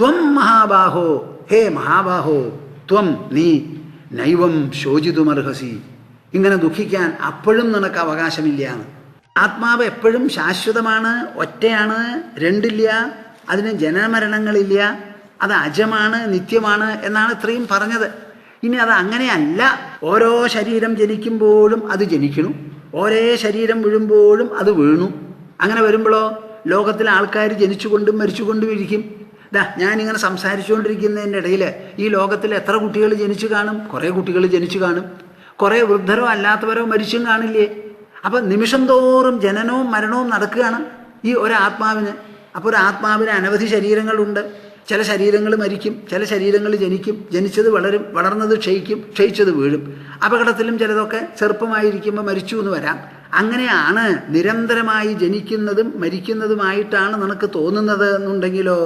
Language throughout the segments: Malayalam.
ത്വം മഹാബാഹോ, ഹേ മഹാബാഹോ, ത്വം നീ നൈവം ശോചിതുമർഹസി, ഇങ്ങനെ ദുഃഖിക്കാൻ അപ്പോഴും നിനക്ക് അവകാശമില്ല. ആത്മാവ് എപ്പോഴും ശാശ്വതമാണ്, ഒറ്റയാണ്, രണ്ടില്ല, അതിന് ജനനമരണങ്ങളില്ല, അത് അജമാണ്, നിത്യമാണ് എന്നാണ് ഇത്രയും പറഞ്ഞത്. ഇനി അത് അങ്ങനെയല്ല. ഓരോ ശരീരം ജനിക്കുമ്പോഴും അത് ജനിക്കണു, ഓരോ ശരീരം വീഴുമ്പോഴും അത് വീണു. അങ്ങനെ വരുമ്പോഴോ ലോകത്തിലെ ആൾക്കാർ ജനിച്ചുകൊണ്ടും മരിച്ചുകൊണ്ടും ഇരിക്കും. ഞാനിങ്ങനെ സംസാരിച്ചുകൊണ്ടിരിക്കുന്നതിൻ്റെ ഇടയിൽ ഈ ലോകത്തിൽ എത്ര കുട്ടികൾ ജനിച്ചു കാണും? കുറേ കുട്ടികൾ ജനിച്ചു കാണും, കുറേ വൃദ്ധരോ അല്ലാത്തവരോ മരിച്ചും കാണില്ലേ? അപ്പം നിമിഷം തോറും ജനനവും മരണവും നടക്കുകയാണ് ഈ ഒരാത്മാവിന്. അപ്പോൾ ഒരു ആത്മാവിന് അനവധി ശരീരങ്ങളുണ്ട്. ചില ശരീരങ്ങൾ മരിക്കും, ചില ശരീരങ്ങൾ ജനിക്കും, ജനിച്ചത് വളരും, വളർന്നത് ക്ഷയിക്കും, ക്ഷയിച്ചത് വീഴും. അപകടത്തിലും ചിലതൊക്കെ ചെറുപ്പമായിരിക്കുമ്പോൾ മരിച്ചു എന്ന് വരാം. അങ്ങനെയാണ് നിരന്തരമായി ജനിക്കുന്നതും മരിക്കുന്നതുമായിട്ടാണ് നിനക്ക് തോന്നുന്നത് എന്നുണ്ടെങ്കിലോ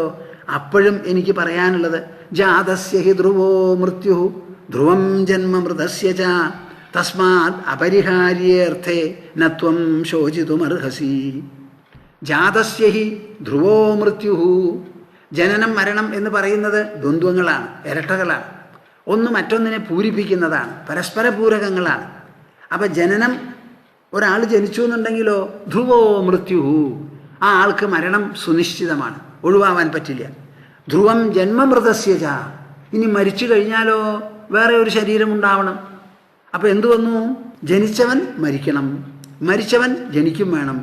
അപ്പോഴും എനിക്ക് പറയാനുള്ളത് ജാതസ്യ ഹി ധ്രുവോ മൃത്യു ധ്രുവം ജന്മ മൃതസ്യ ച തസ്മാത് അപരിഹാര്യേർത്ഥേ നത്വം ശോചിതുമർഹസി. ജാതസ്യ ഹി ധ്രുവോ മൃത്യു. ജനനം മരണം എന്ന് പറയുന്നത് ദ്വന്ദ്വങ്ങളാണ്, ഇരട്ടകളാണ്. ഒന്ന് മറ്റൊന്നിനെ പൂരിപ്പിക്കുന്നതാണ്, പരസ്പര പൂരകങ്ങളാണ്. അപ്പം ജനനം, ഒരാൾ ജനിച്ചു എന്നുണ്ടെങ്കിലോ ധ്രുവോ മൃത്യു, ആ ആൾക്ക് മരണം സുനിശ്ചിതമാണ്, ഒഴിവാവാൻ പറ്റില്ല. ധ്രുവം ജന്മമൃതസ്യ ച, ഇനി മരിച്ചു കഴിഞ്ഞാലോ വേറെ ഒരു ശരീരം ഉണ്ടാവണം. അപ്പം എന്തു വന്നു? ജനിച്ചവൻ മരിക്കണം, മരിച്ചവൻ ജനിക്കും വേണം.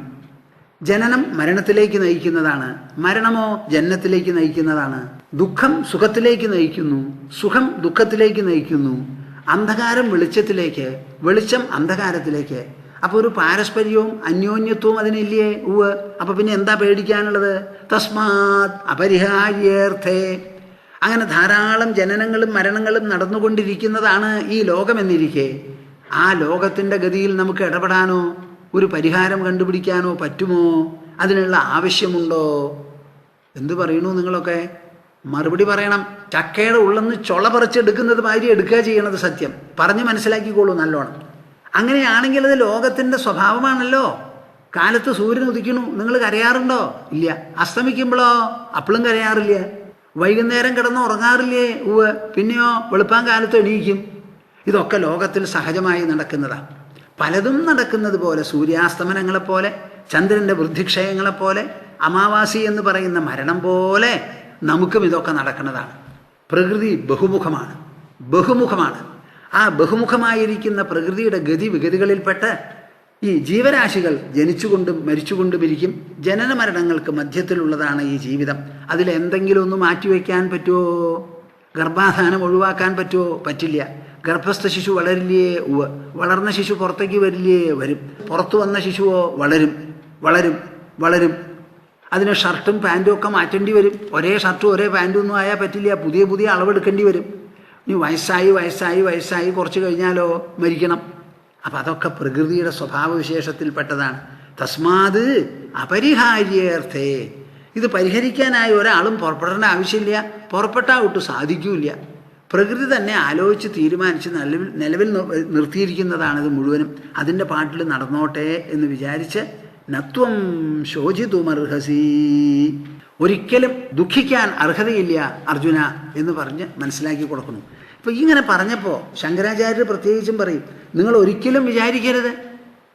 ജനനം മരണത്തിലേക്ക് നയിക്കുന്നതാണ്, മരണമോ ജനനത്തിലേക്ക് നയിക്കുന്നതാണ്. ദുഃഖം സുഖത്തിലേക്ക് നയിക്കുന്നു, സുഖം ദുഃഖത്തിലേക്ക് നയിക്കുന്നു. അന്ധകാരം വെളിച്ചത്തിലേക്ക്, വെളിച്ചം അന്ധകാരത്തിലേക്ക്. അപ്പോൾ ഒരു പാരസ്പര്യവും അന്യോന്യത്വവും അതിനില്ലേ? ഉവ്വ്. അപ്പോൾ പിന്നെ എന്താ പേടിക്കാനുള്ളത്? തസ്മാത് അപരിഹാര്യേർത്ഥേ. അങ്ങനെ ധാരാളം ജനനങ്ങളും മരണങ്ങളും നടന്നുകൊണ്ടിരിക്കുന്നതാണ് ഈ ലോകമെന്നിരിക്കെ ആ ലോകത്തിൻ്റെ ഗതിയിൽ നമുക്ക് ഇടപെടാനോ ഒരു പരിഹാരം കണ്ടുപിടിക്കാനോ പറ്റുമോ? അതിനുള്ള ആവശ്യമുണ്ടോ? എന്തു പറയണു നിങ്ങളൊക്കെ? മറുപടി പറയണം. ചക്കയുടെ ഉള്ളെന്ന് ചൊള പറിച്ചെടുക്കുന്നത് മാതിരി എടുക്കുക ചെയ്യണത് സത്യം. പറഞ്ഞ് മനസ്സിലാക്കിക്കോളൂ നല്ലോണം. അങ്ങനെയാണെങ്കിൽ അത് ലോകത്തിൻ്റെ സ്വഭാവമാണല്ലോ. കാലത്ത് സൂര്യൻ ഉദിക്കണു, നിങ്ങൾ കരയാറുണ്ടോ? ഇല്ല. അസ്തമിക്കുമ്പോഴോ? അപ്പോഴും കരയാറില്ല. വൈകുന്നേരം കിടന്ന് ഉറങ്ങാറില്ലേ? ഉവ്വ്. പിന്നെയോ വെളുപ്പാൻ കാലത്ത് എണീക്കും. ഇതൊക്കെ ലോകത്തിൽ സഹജമായി നടക്കുന്നതാണ്. പലതും നടക്കുന്നത് പോലെ, സൂര്യാസ്തമനങ്ങളെപ്പോലെ, ചന്ദ്രൻ്റെ വൃദ്ധിക്ഷയങ്ങളെപ്പോലെ, അമാവാസി എന്ന് പറയുന്ന മരണം പോലെ നമുക്കും ഇതൊക്കെ നടക്കുന്നതാണ്. പ്രകൃതി ബഹുമുഖമാണ്, ബഹുമുഖമാണ്. ആ ബഹുമുഖമായിരിക്കുന്ന പ്രകൃതിയുടെ ഗതിവിഗതികളിൽപ്പെട്ട് ഈ ജീവരാശികൾ ജനിച്ചുകൊണ്ടും മരിച്ചുകൊണ്ടും ഇരിക്കും. ജനന മരണങ്ങൾക്ക് മധ്യത്തിലുള്ളതാണ് ഈ ജീവിതം. അതിലെന്തെങ്കിലും ഒന്ന് മാറ്റിവെക്കാൻ പറ്റുമോ? ഗർഭാധാനം ഒഴിവാക്കാൻ പറ്റുമോ? പറ്റില്ല. ഗർഭസ്ഥ ശിശു വളരില്ലേ? ഉവ്വ്. വളർന്ന ശിശു പുറത്തേക്ക് വരില്ലേ? വരും. പുറത്തു വന്ന ശിശുവോ? വളരും, വളരും, വളരും. അതിന് ഷർട്ടും പാൻറ്റും ഒക്കെ മാറ്റേണ്ടി വരും. ഒരേ ഷർട്ടും ഒരേ പാൻറ്റും ഒന്നും ആയാൽ പറ്റില്ല. പുതിയ പുതിയ അളവെടുക്കേണ്ടി വരും. ഇനി വയസ്സായി കുറച്ച് കഴിഞ്ഞാലോ മരിക്കണം. അപ്പം അതൊക്കെ പ്രകൃതിയുടെ സ്വഭാവവിശേഷത്തിൽപ്പെട്ടതാണ്. തസ്മാത് അപരിഹാര്യേർത്ഥേ. ഇത് പരിഹരിക്കാനായി ഒരാളും പുറപ്പെടേണ്ട ആവശ്യമില്ല. പുറപ്പെട്ടാൽ ഒട്ടും സാധിക്കില്ല. പ്രകൃതി തന്നെ ആലോചിച്ച് തീരുമാനിച്ച് നിലവിൽ നിർത്തിയിരിക്കുന്നതാണിത് മുഴുവനും. അതിൻ്റെ പാട്ടിൽ നടന്നോട്ടെ എന്ന് വിചാരിച്ച് നത്വം ശോചിതുമർഹസി. ഒരിക്കലും ദുഃഖിക്കാൻ അർഹതയില്ല അർജുന എന്ന് പറഞ്ഞ് മനസ്സിലാക്കി കൊടുക്കുന്നു. ഇപ്പോൾ ഇങ്ങനെ പറഞ്ഞപ്പോൾ ശങ്കരാചാര്യർ പ്രത്യേകിച്ചും പറയും, നിങ്ങൾ ഒരിക്കലും വിചാരിക്കരുത്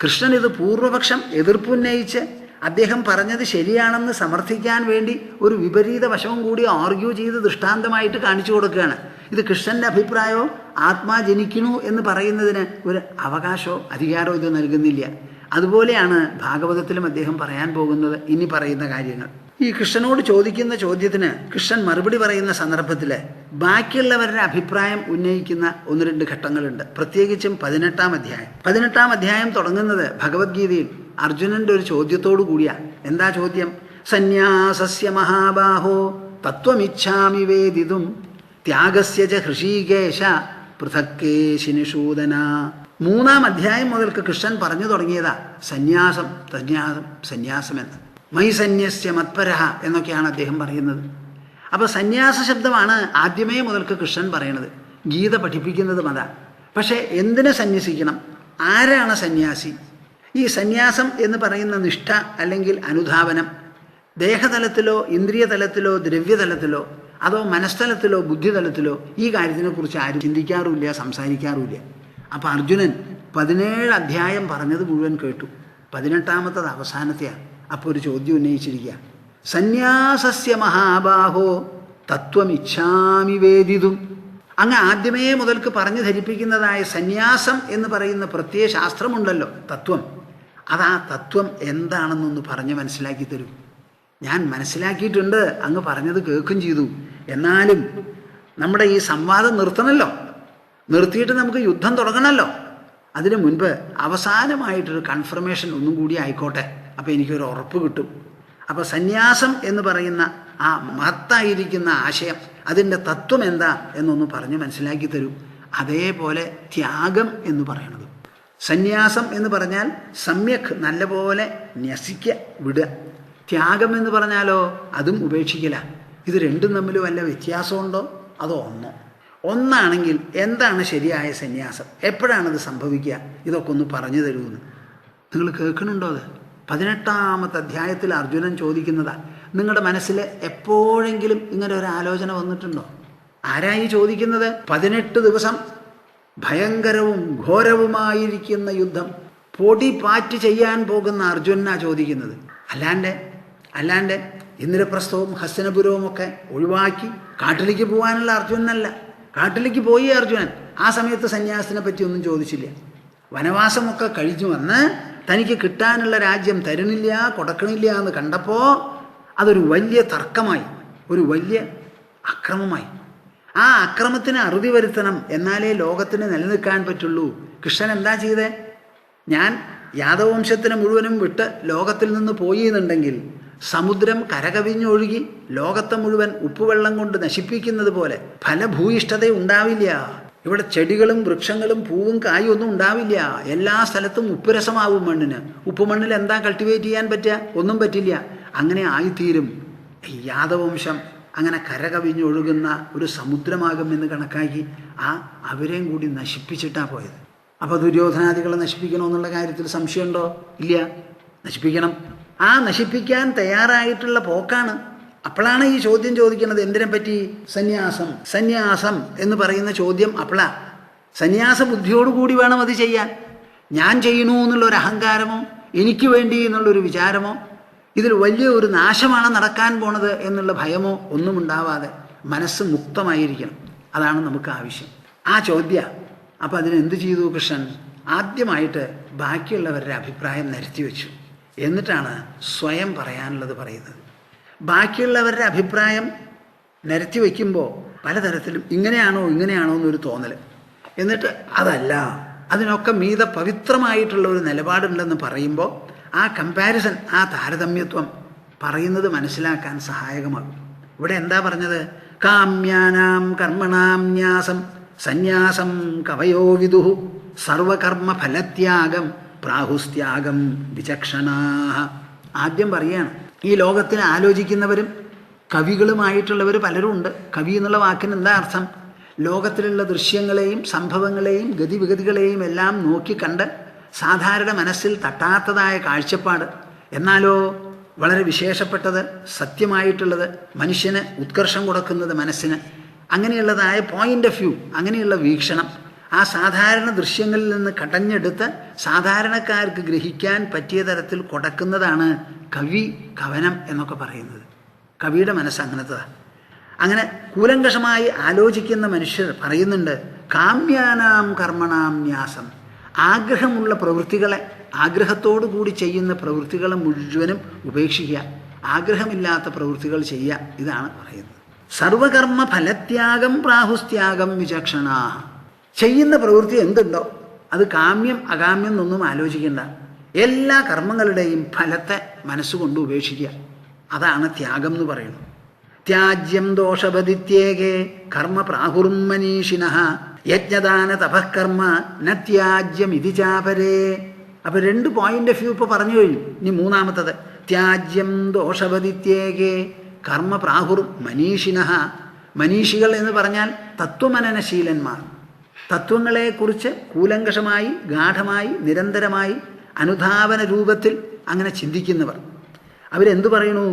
കൃഷ്ണൻ ഇത് പൂർവപക്ഷം എതിർപ്പുന്നയിച്ച് അദ്ദേഹം പറഞ്ഞത് ശരിയാണെന്ന് സമർത്ഥിക്കാൻ വേണ്ടി ഒരു വിപരീത വശവും കൂടി ആർഗ്യൂ ചെയ്ത് ദൃഷ്ടാന്തമായിട്ട് കാണിച്ചു കൊടുക്കുകയാണ്. ഇത് കൃഷ്ണൻ്റെ അഭിപ്രായമോ ആത്മാ ജനിക്കണു എന്ന് പറയുന്നതിന് ഒരു അവകാശമോ അധികാരമോ ഇത് നൽകുന്നില്ല. അതുപോലെയാണ് ഭാഗവതത്തിലും അദ്ദേഹം പറയാൻ പോകുന്നത് ഇനി പറയുന്ന കാര്യങ്ങൾ. ഈ കൃഷ്ണനോട് ചോദിക്കുന്ന ചോദ്യത്തിന് കൃഷ്ണൻ മറുപടി പറയുന്ന സന്ദർഭത്തിൽ ബാക്കിയുള്ളവരുടെ അഭിപ്രായം ഉന്നയിക്കുന്ന ഒന്ന് രണ്ട് ഘട്ടങ്ങളുണ്ട്. പ്രത്യേകിച്ചും 18-ാം അധ്യായം തുടങ്ങുന്നത് ഭഗവത്ഗീതയിൽ അർജുനൻ്റെ ഒരു ചോദ്യത്തോടു കൂടിയാണ്. എന്താ ചോദ്യം? സന്യാസസ്യ മഹാബാഹോ തത്വമിച്ഛാമി വേദിതും ത്യാഗസ്യ ച ഹൃഷീകേശ പൃഥക്കേശിനിഷൂദന. 3-ാം അധ്യായം മുതൽക്ക് കൃഷ്ണൻ പറഞ്ഞു തുടങ്ങിയതാ സന്യാസം എന്ന്. മൈ സന്യസ്യ മത്പരഹ എന്നൊക്കെയാണ് അദ്ദേഹം പറയുന്നത്. അപ്പോൾ സന്യാസ ശബ്ദമാണ് ആദ്യമേ മുതൽക്ക് കൃഷ്ണൻ പറയണത്. ഗീത പഠിപ്പിക്കുന്നതും അതാ. പക്ഷേ എന്തിനെ സന്യസിക്കണം? ആരാണ് സന്യാസി? ഈ സന്യാസം എന്ന് പറയുന്ന നിഷ്ഠ അല്ലെങ്കിൽ അനുധാവനം ദേഹതലത്തിലോ ഇന്ദ്രിയ തലത്തിലോ ദ്രവ്യതലത്തിലോ അതോ മനസ്ഥലത്തിലോ ബുദ്ധിതലത്തിലോ ഈ കാര്യത്തിനെക്കുറിച്ച് ആരും ചിന്തിക്കാറുമില്ല, സംസാരിക്കാറുമില്ല. അപ്പം അർജുനൻ 17 അധ്യായം പറഞ്ഞത് മുഴുവൻ കേട്ടു. 18ാമത്തത് അവസാനത്തെയാണ്. അപ്പോൾ ഒരു ചോദ്യം ഉന്നയിച്ചിരിക്കുക. സന്യാസസ്യ മഹാബാഹോ തത്വമിച്ഛാമി വേദിതും. അങ്ങ് ആദ്യമേ മുതൽക്ക് പറഞ്ഞു ധരിപ്പിക്കുന്നതായ സന്യാസം എന്ന് പറയുന്ന പ്രത്യയ ശാസ്ത്രമുണ്ടല്ലോ, തത്വം. അതാ തത്വം എന്താണെന്നൊന്ന് പറഞ്ഞ് മനസ്സിലാക്കി തരൂ. ഞാൻ മനസ്സിലാക്കിയിട്ടുണ്ട്, അങ്ങ് പറഞ്ഞത് കേൾക്കും ചെയ്തു. എന്നാലും നമ്മുടെ ഈ സംവാദം നിർത്തണമല്ലോ, നിർത്തിയിട്ട് നമുക്ക് യുദ്ധം തുടങ്ങണമല്ലോ. അതിനു മുൻപ് അവസാനമായിട്ടൊരു കൺഫർമേഷൻ ഒന്നും കൂടി ആയിക്കോട്ടെ, അപ്പോൾ എനിക്കൊരു ഉറപ്പ് കിട്ടും. അപ്പോൾ സന്യാസം എന്ന് പറയുന്ന ആ മഹത്തായിരിക്കുന്ന ആശയം, അതിൻ്റെ തത്വം എന്താ എന്നൊന്ന് പറഞ്ഞ് മനസ്സിലാക്കി തരൂ. അതേപോലെ ത്യാഗം എന്ന് പറയണത്, സന്യാസം എന്ന് പറഞ്ഞാൽ സമ്യക് നല്ലപോലെ ന്യസിക്ക വിടുക. ത്യാഗം എന്ന് പറഞ്ഞാലോ അതും ഉപേക്ഷിക്കല. ഇത് രണ്ടും തമ്മിൽ വല്ല വ്യത്യാസമുണ്ടോ അതോ ഒന്നോ? ഒന്നാണെങ്കിൽ എന്താണ് ശരിയായ സന്യാസം, എപ്പോഴാണത് സംഭവിക്കുക, ഇതൊക്കെ ഒന്ന് പറഞ്ഞു തരുമെന്ന് നിങ്ങൾ കേൾക്കണുണ്ടോ? അത് 18ാമത്തെ അധ്യായത്തിൽ അർജുനൻ ചോദിക്കുന്നതാ. നിങ്ങളുടെ മനസ്സിൽ എപ്പോഴെങ്കിലും ഇങ്ങനെ ഒരു ആലോചന വന്നിട്ടുണ്ടോ? ആരായി ചോദിക്കുന്നത്? 18 ദിവസം ഭയങ്കരവും ഘോരവുമായിരിക്കുന്ന യുദ്ധം പൊടി പാറ്റ് ചെയ്യാൻ പോകുന്ന അർജുനാ ചോദിക്കുന്നത്. അല്ലാണ്ട് ഇന്ദ്രപ്രസ്ഥവും ഹസ്തനപുരവും ഒക്കെ ഒഴിവാക്കി കാട്ടിലേക്ക് പോകാനുള്ള അർജുനനല്ല. കാട്ടിലേക്ക് പോയി അർജുനൻ. ആ സമയത്ത് സന്യാസത്തിനെ പറ്റി ഒന്നും ചോദിച്ചില്ല. വനവാസമൊക്കെ കഴിഞ്ഞു വന്ന് തനിക്ക് കിട്ടാനുള്ള രാജ്യം തരുന്നില്ല, കൊടുക്കണില്ല എന്ന് കണ്ടപ്പോൾ അതൊരു വലിയ തർക്കമായി, ഒരു വലിയ അക്രമമായി. ആ അക്രമത്തിന് അറുതി വരുത്തണം, എന്നാലേ ലോകത്തിന് നിലനിൽക്കാൻ പറ്റുള്ളൂ. കൃഷ്ണൻ എന്താ ചെയ്തേ? ഞാൻ യാദവംശത്തിന് മുഴുവനും വിട്ട് ലോകത്തിൽ നിന്ന് പോയി എന്നുണ്ടെങ്കിൽ സമുദ്രം കരകവിഞ്ഞൊഴുകി ലോകത്തെ മുഴുവൻ ഉപ്പുവെള്ളം കൊണ്ട് നശിപ്പിക്കുന്നത് പോലെ ഫലഭൂയിഷ്ഠത ഉണ്ടാവില്ല. ഇവിടെ ചെടികളും വൃക്ഷങ്ങളും പൂവും കായും ഒന്നും ഉണ്ടാവില്ല. എല്ലാ സ്ഥലത്തും ഉപ്പുരസമാവും മണ്ണിന്. ഉപ്പുമണ്ണിൽ എന്താ കൾട്ടിവേറ്റ് ചെയ്യാൻ പറ്റുക? ഒന്നും പറ്റില്ല. അങ്ങനെ ആയിത്തീരും യാദവംശം. അങ്ങനെ കരകവിഞ്ഞൊഴുകുന്ന ഒരു സമുദ്രമാകുമെന്ന് കണക്കാക്കി അവരെയും കൂടി നശിപ്പിച്ചിട്ടാണ് പോയത്. അപ്പോൾ ദുര്യോധനാദികളെ നശിപ്പിക്കണമെന്നുള്ള കാര്യത്തിൽ സംശയമുണ്ടോ? ഇല്ല, നശിപ്പിക്കണം. ആ നശിപ്പിക്കാൻ തയ്യാറായിട്ടുള്ള പോക്കാണ്. അപ്പോഴാണ് ഈ ചോദ്യം ചോദിക്കുന്നത്. എന്തിനെ പറ്റി? സന്യാസം എന്ന് പറയുന്ന ചോദ്യം അപ്പോഴാ. സന്യാസ ബുദ്ധിയോടുകൂടി വേണം അത് ചെയ്യാൻ. ഞാൻ ചെയ്യണു എന്നുള്ളൊരു അഹങ്കാരമോ എനിക്ക് വേണ്ടി എന്നുള്ളൊരു വിചാരമോ ഇതിൽ വലിയ ഒരു നാശമാണ് നടക്കാൻ പോണത് എന്നുള്ള ഭയമോ ഒന്നും ഉണ്ടാവാതെ മനസ്സ് മുക്തമായിരിക്കണം. അതാണ് നമുക്ക് ആവശ്യം. ആ ചോദ്യം. അപ്പം അതിനെന്ത് ചെയ്തു കൃഷ്ണൻ? ആദ്യമായിട്ട് ബാക്കിയുള്ളവരുടെ അഭിപ്രായം നിരത്തി വെച്ചു. എന്നിട്ടാണ് സ്വയം പറയാനുള്ളത് പറയുന്നത്. ബാക്കിയുള്ളവരുടെ അഭിപ്രായം നിരത്തി വയ്ക്കുമ്പോൾ പലതരത്തിലും ഇങ്ങനെയാണോ എന്നൊരു തോന്നൽ. എന്നിട്ട് അതല്ല, അതിനൊക്കെ മീതെ പവിത്രമായിട്ടുള്ള ഒരു നിലപാടുണ്ടെന്ന് പറയുമ്പോൾ ആ കമ്പാരിസൺ, ആ താരതമ്യത്വം പറയുന്നത് മനസ്സിലാക്കാൻ സഹായകമാകും. ഇവിടെ എന്താ പറഞ്ഞത്? കാമ്യാനാം കർമ്മണാം ന്യാസം സന്യാസം കവയോ വിദുഹു സർവകർമ്മ ഫലത്യാഗം പ്രാഹുസ്ത്യാഗം വിചക്ഷണാഹ. ആദ്യം പറയാണ്, ഈ ലോകത്തിന് ആലോചിക്കുന്നവരും കവികളുമായിട്ടുള്ളവർ പലരും ഉണ്ട്. കവി എന്നുള്ള വാക്കിന് എന്താ അർത്ഥം? ലോകത്തിലുള്ള ദൃശ്യങ്ങളെയും സംഭവങ്ങളെയും ഗതിവിഗതികളെയും എല്ലാം നോക്കിക്കണ്ട് സാധാരണ മനസ്സിൽ തട്ടാത്തതായ കാഴ്ചപ്പാട്, എന്നാലോ വളരെ വിശേഷപ്പെട്ടത്, സത്യമായിട്ടുള്ളത്, മനുഷ്യന് ഉത്കർഷം കൊടുക്കുന്നത് മനസ്സിന്, അങ്ങനെയുള്ളതായ പോയിന്റ് ഓഫ് വ്യൂ, അങ്ങനെയുള്ള വീക്ഷണം ആ സാധാരണ ദൃശ്യങ്ങളിൽ നിന്ന് കടഞ്ഞെടുത്ത് സാധാരണക്കാർക്ക് ഗ്രഹിക്കാൻ പറ്റിയ തരത്തിൽ കൊടുക്കുന്നതാണ് കവി, കവനം എന്നൊക്കെ പറയുന്നത്. കവിയുടെ മനസ്സ് അങ്ങനത്തതാണ്. അങ്ങനെ കൂലങ്കഷമായി ആലോചിക്കുന്ന മനുഷ്യർ പറയുന്നുണ്ട്, കാമ്യാനാം കർമ്മണാം ന്യാസം. ആഗ്രഹമുള്ള പ്രവൃത്തികളെ, ആഗ്രഹത്തോടു കൂടി ചെയ്യുന്ന പ്രവൃത്തികളെ മുഴുവനും ഉപേക്ഷിക്കുക, ആഗ്രഹമില്ലാത്ത പ്രവൃത്തികൾ ചെയ്യുക. ഇതാണ് പറയുന്നത്. സർവകർമ്മ ഫലത്യാഗം പ്രാഹുസ്ത്യാഗം വിചക്ഷണാ. ചെയ്യുന്ന പ്രവൃത്തി എന്തുണ്ടോ അത് കാമ്യം അകാമ്യം എന്നൊന്നും ആലോചിക്കേണ്ട. എല്ലാ കർമ്മങ്ങളുടെയും ഫലത്തെ മനസ്സുകൊണ്ട് ഉപേക്ഷിക്കുക. അതാണ് ത്യാഗം എന്ന് പറയുന്നത്. ത്യാജ്യം ദോഷപതിത്യേകേ കർമ്മ പ്രാഹുർം മനീഷിനഃ യജ്ഞദാന തപഃകർമ്മ ന ത്യാജ്യം ഇതി ചാപരേ. അപ്പോൾ 2 പോയിന്റ് ഓഫ് വ്യൂ ഇപ്പോൾ പറഞ്ഞു കഴിഞ്ഞു. ഇനി മൂന്നാമത്തത്, ത്യാജ്യം ദോഷപതിത്യേകേ കർമ്മ പ്രാഹുർ മനീഷിനഃ. മനീഷികൾ എന്ന് പറഞ്ഞാൽ തത്വമനനശീലന്മാർ. തത്വങ്ങളെക്കുറിച്ച് കൂലങ്കഷമായി, ഗാഠമായി, നിരന്തരമായി അനുധാവന രൂപത്തിൽ അങ്ങനെ ചിന്തിക്കുന്നവർ. അവരെന്തു പറയണു?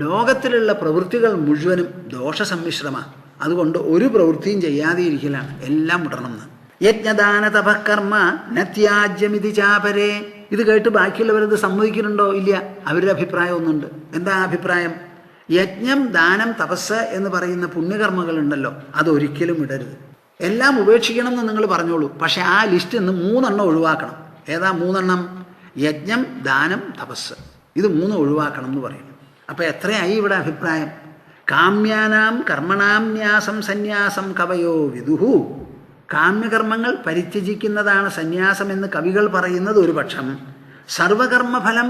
ലോകത്തിലുള്ള പ്രവൃത്തികൾ മുഴുവനും ദോഷസമ്മിശ്രമാണ്. അതുകൊണ്ട് ഒരു പ്രവൃത്തിയും ചെയ്യാതെ ഇരിക്കലാണ്, എല്ലാം വിടണം എന്ന്. യജ്ഞദാന തപകർമ്മ നത്യാജ്യമിതി ചാപരേ. ഇത് കേട്ട് ബാക്കിയുള്ളവരത് സമ്മതിക്കുന്നുണ്ടോ? ഇല്ല. അവരുടെ അഭിപ്രായം ഒന്നുണ്ട്. എന്താ അഭിപ്രായം? യജ്ഞം, ദാനം, തപസ് എന്ന് പറയുന്ന പുണ്യകർമ്മങ്ങളുണ്ടല്ലോ, അതൊരിക്കലും ഇടരുത്. എല്ലാം ഉപേക്ഷിക്കണം എന്ന് നിങ്ങൾ പറഞ്ഞോളൂ. പക്ഷെ ആ ലിസ്റ്റിൽ നിന്ന് 3 ഒഴിവാക്കണം. ഏതാ 3? യജ്ഞം, ദാനം, തപസ്. ഇത് 3 ഒഴിവാക്കണം എന്ന് പറയുന്നു. അപ്പം എത്രയായി ഇവിടെ അഭിപ്രായം? കാമ്യാനാം കർമ്മണാം ന്യാസം സന്യാസം കവയോ വിദുഹു. കാമ്യകർമ്മങ്ങൾ പരിത്യജിക്കുന്നതാണ് സന്യാസം എന്ന് കവികൾ പറയുന്നത് ഒരു പക്ഷം. സർവകർമ്മഫലം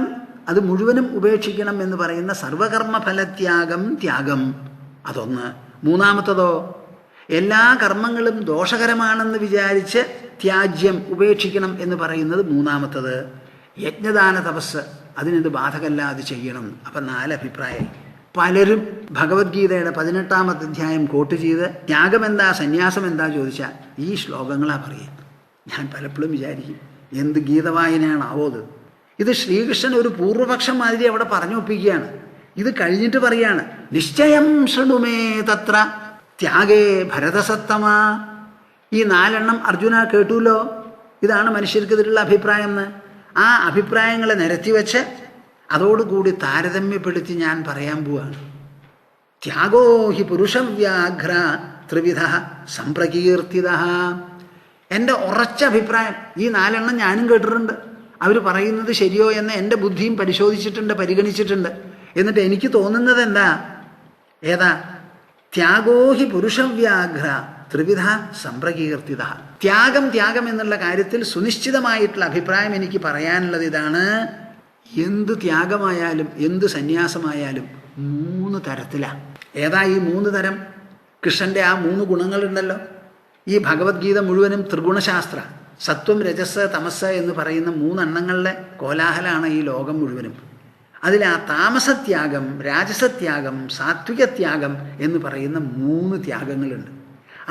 അത് മുഴുവനും ഉപേക്ഷിക്കണം എന്ന് പറയുന്ന സർവകർമ്മഫലത്യാഗം ത്യാഗം അതൊന്ന്. മൂന്നാമത്തതോ എല്ലാ കർമ്മങ്ങളും ദോഷകരമാണെന്ന് വിചാരിച്ച് ത്യാജ്യം ഉപേക്ഷിക്കണം എന്ന് പറയുന്നത് മൂന്നാമത്തത്. യജ്ഞദാന തപസ് അതിനിത് ബാധകല്ല, അത് ചെയ്യണം. അപ്പം 4 അഭിപ്രായം. പലരും ഭഗവത്ഗീതയുടെ 18-ാമത്തെ അധ്യായം കോട്ട് ചെയ്ത് ത്യാഗം എന്താ സന്യാസം എന്താ ചോദിച്ചാൽ ഈ ശ്ലോകങ്ങളാണ് പറയുക. ഞാൻ പലപ്പോഴും വിചാരിക്കും എന്ത് ഗീത വായനയാണാവോ ഇത്. ഇത് ശ്രീകൃഷ്ണൻ ഒരു പൂർവപക്ഷം മാതിരി അവിടെ പറഞ്ഞു ഒപ്പിക്കുകയാണ്. ഇത് കഴിഞ്ഞിട്ട് പറയാണ് നിശ്ചയം ശൃണുമേ തത്ര ത്യാഗേ ഭരതസത്തമ. ഈ 4 അർജുന കേട്ടുല്ലോ. ഇതാണ് മനുഷ്യർക്കെതിരുള്ള അഭിപ്രായം എന്ന്. ആ അഭിപ്രായങ്ങളെ നിരത്തിവെച്ച് അതോടുകൂടി താരതമ്യപ്പെടുത്തി ഞാൻ പറയാൻ പോവാണ്. ത്യാഗോ ഹി പുരുഷവ്യാഘ്ര ത്രിവിധ സംപ്രകീർത്തിത. എൻ്റെ ഉറച്ച അഭിപ്രായം. ഈ 4 ഞാനും കേട്ടിട്ടുണ്ട്. അവർ പറയുന്നത് ശരിയോ എന്ന് എൻ്റെ ബുദ്ധിയും പരിശോധിച്ചിട്ടുണ്ട്, പരിഗണിച്ചിട്ടുണ്ട്. എന്നിട്ട് എനിക്ക് തോന്നുന്നത് എന്താ? ഏതാ? ത്യാഗോ ഹി പുരുഷവ്യാഘ്ര ത്രിവിധ സംപ്രകീർത്തിത. ത്യാഗം എന്നുള്ള കാര്യത്തിൽ സുനിശ്ചിതമായിട്ടുള്ള അഭിപ്രായം എനിക്ക് പറയാനുള്ളത് ഇതാണ്. എന്ത് ത്യാഗമായാലും എന്ത് സന്യാസമായാലും 3 തരത്തിലാണ്. ഏതാ ഈ 3 തരം? കൃഷ്ണൻ്റെ ആ 3 ഗുണങ്ങളുണ്ടല്ലോ. ഈ ഭഗവത്ഗീത മുഴുവനും ത്രിഗുണശാസ്ത്ര, സത്വം, രജസ്, തമസ് എന്ന് പറയുന്ന 3 എണ്ണങ്ങളുടെ കോലാഹലമാണ് ഈ ലോകം മുഴുവനും. അതിൽ ആ താമസത്യാഗം, രാജസത്യാഗം, സാത്വികത്യാഗം എന്ന് പറയുന്ന 3 ത്യാഗങ്ങളുണ്ട്.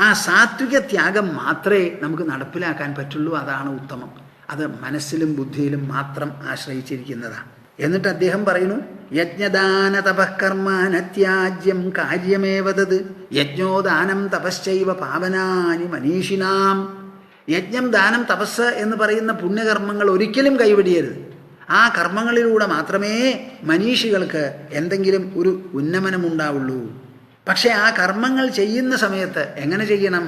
ആ സാത്വിക ത്യാഗം മാത്രമേ നമുക്ക് നടപ്പിലാക്കാൻ പറ്റുള്ളൂ. അതാണ് ഉത്തമം. അത് മനസ്സിലും ബുദ്ധിയിലും മാത്രം ആശ്രയിച്ചിരിക്കുന്നതാണ്. എന്നിട്ട് അദ്ദേഹം പറയുന്നു യജ്ഞദാന തപകർമ്മ നത്യാജ്യം കാര്യമേവതത് യജ്ഞോദാനം തപശ്ചൈവ പാവനാനി മനീഷിനാം. യജ്ഞം, ദാനം, തപസ് എന്ന് പറയുന്ന പുണ്യകർമ്മങ്ങൾ ഒരിക്കലും കൈവെടിയരുത്. ആ കർമ്മങ്ങളിലൂടെ മാത്രമേ മനീഷികൾക്ക് എന്തെങ്കിലും ഒരു ഉന്നമനമുണ്ടാവുള്ളൂ. പക്ഷെ ആ കർമ്മങ്ങൾ ചെയ്യുന്ന സമയത്ത് എങ്ങനെ ചെയ്യണം?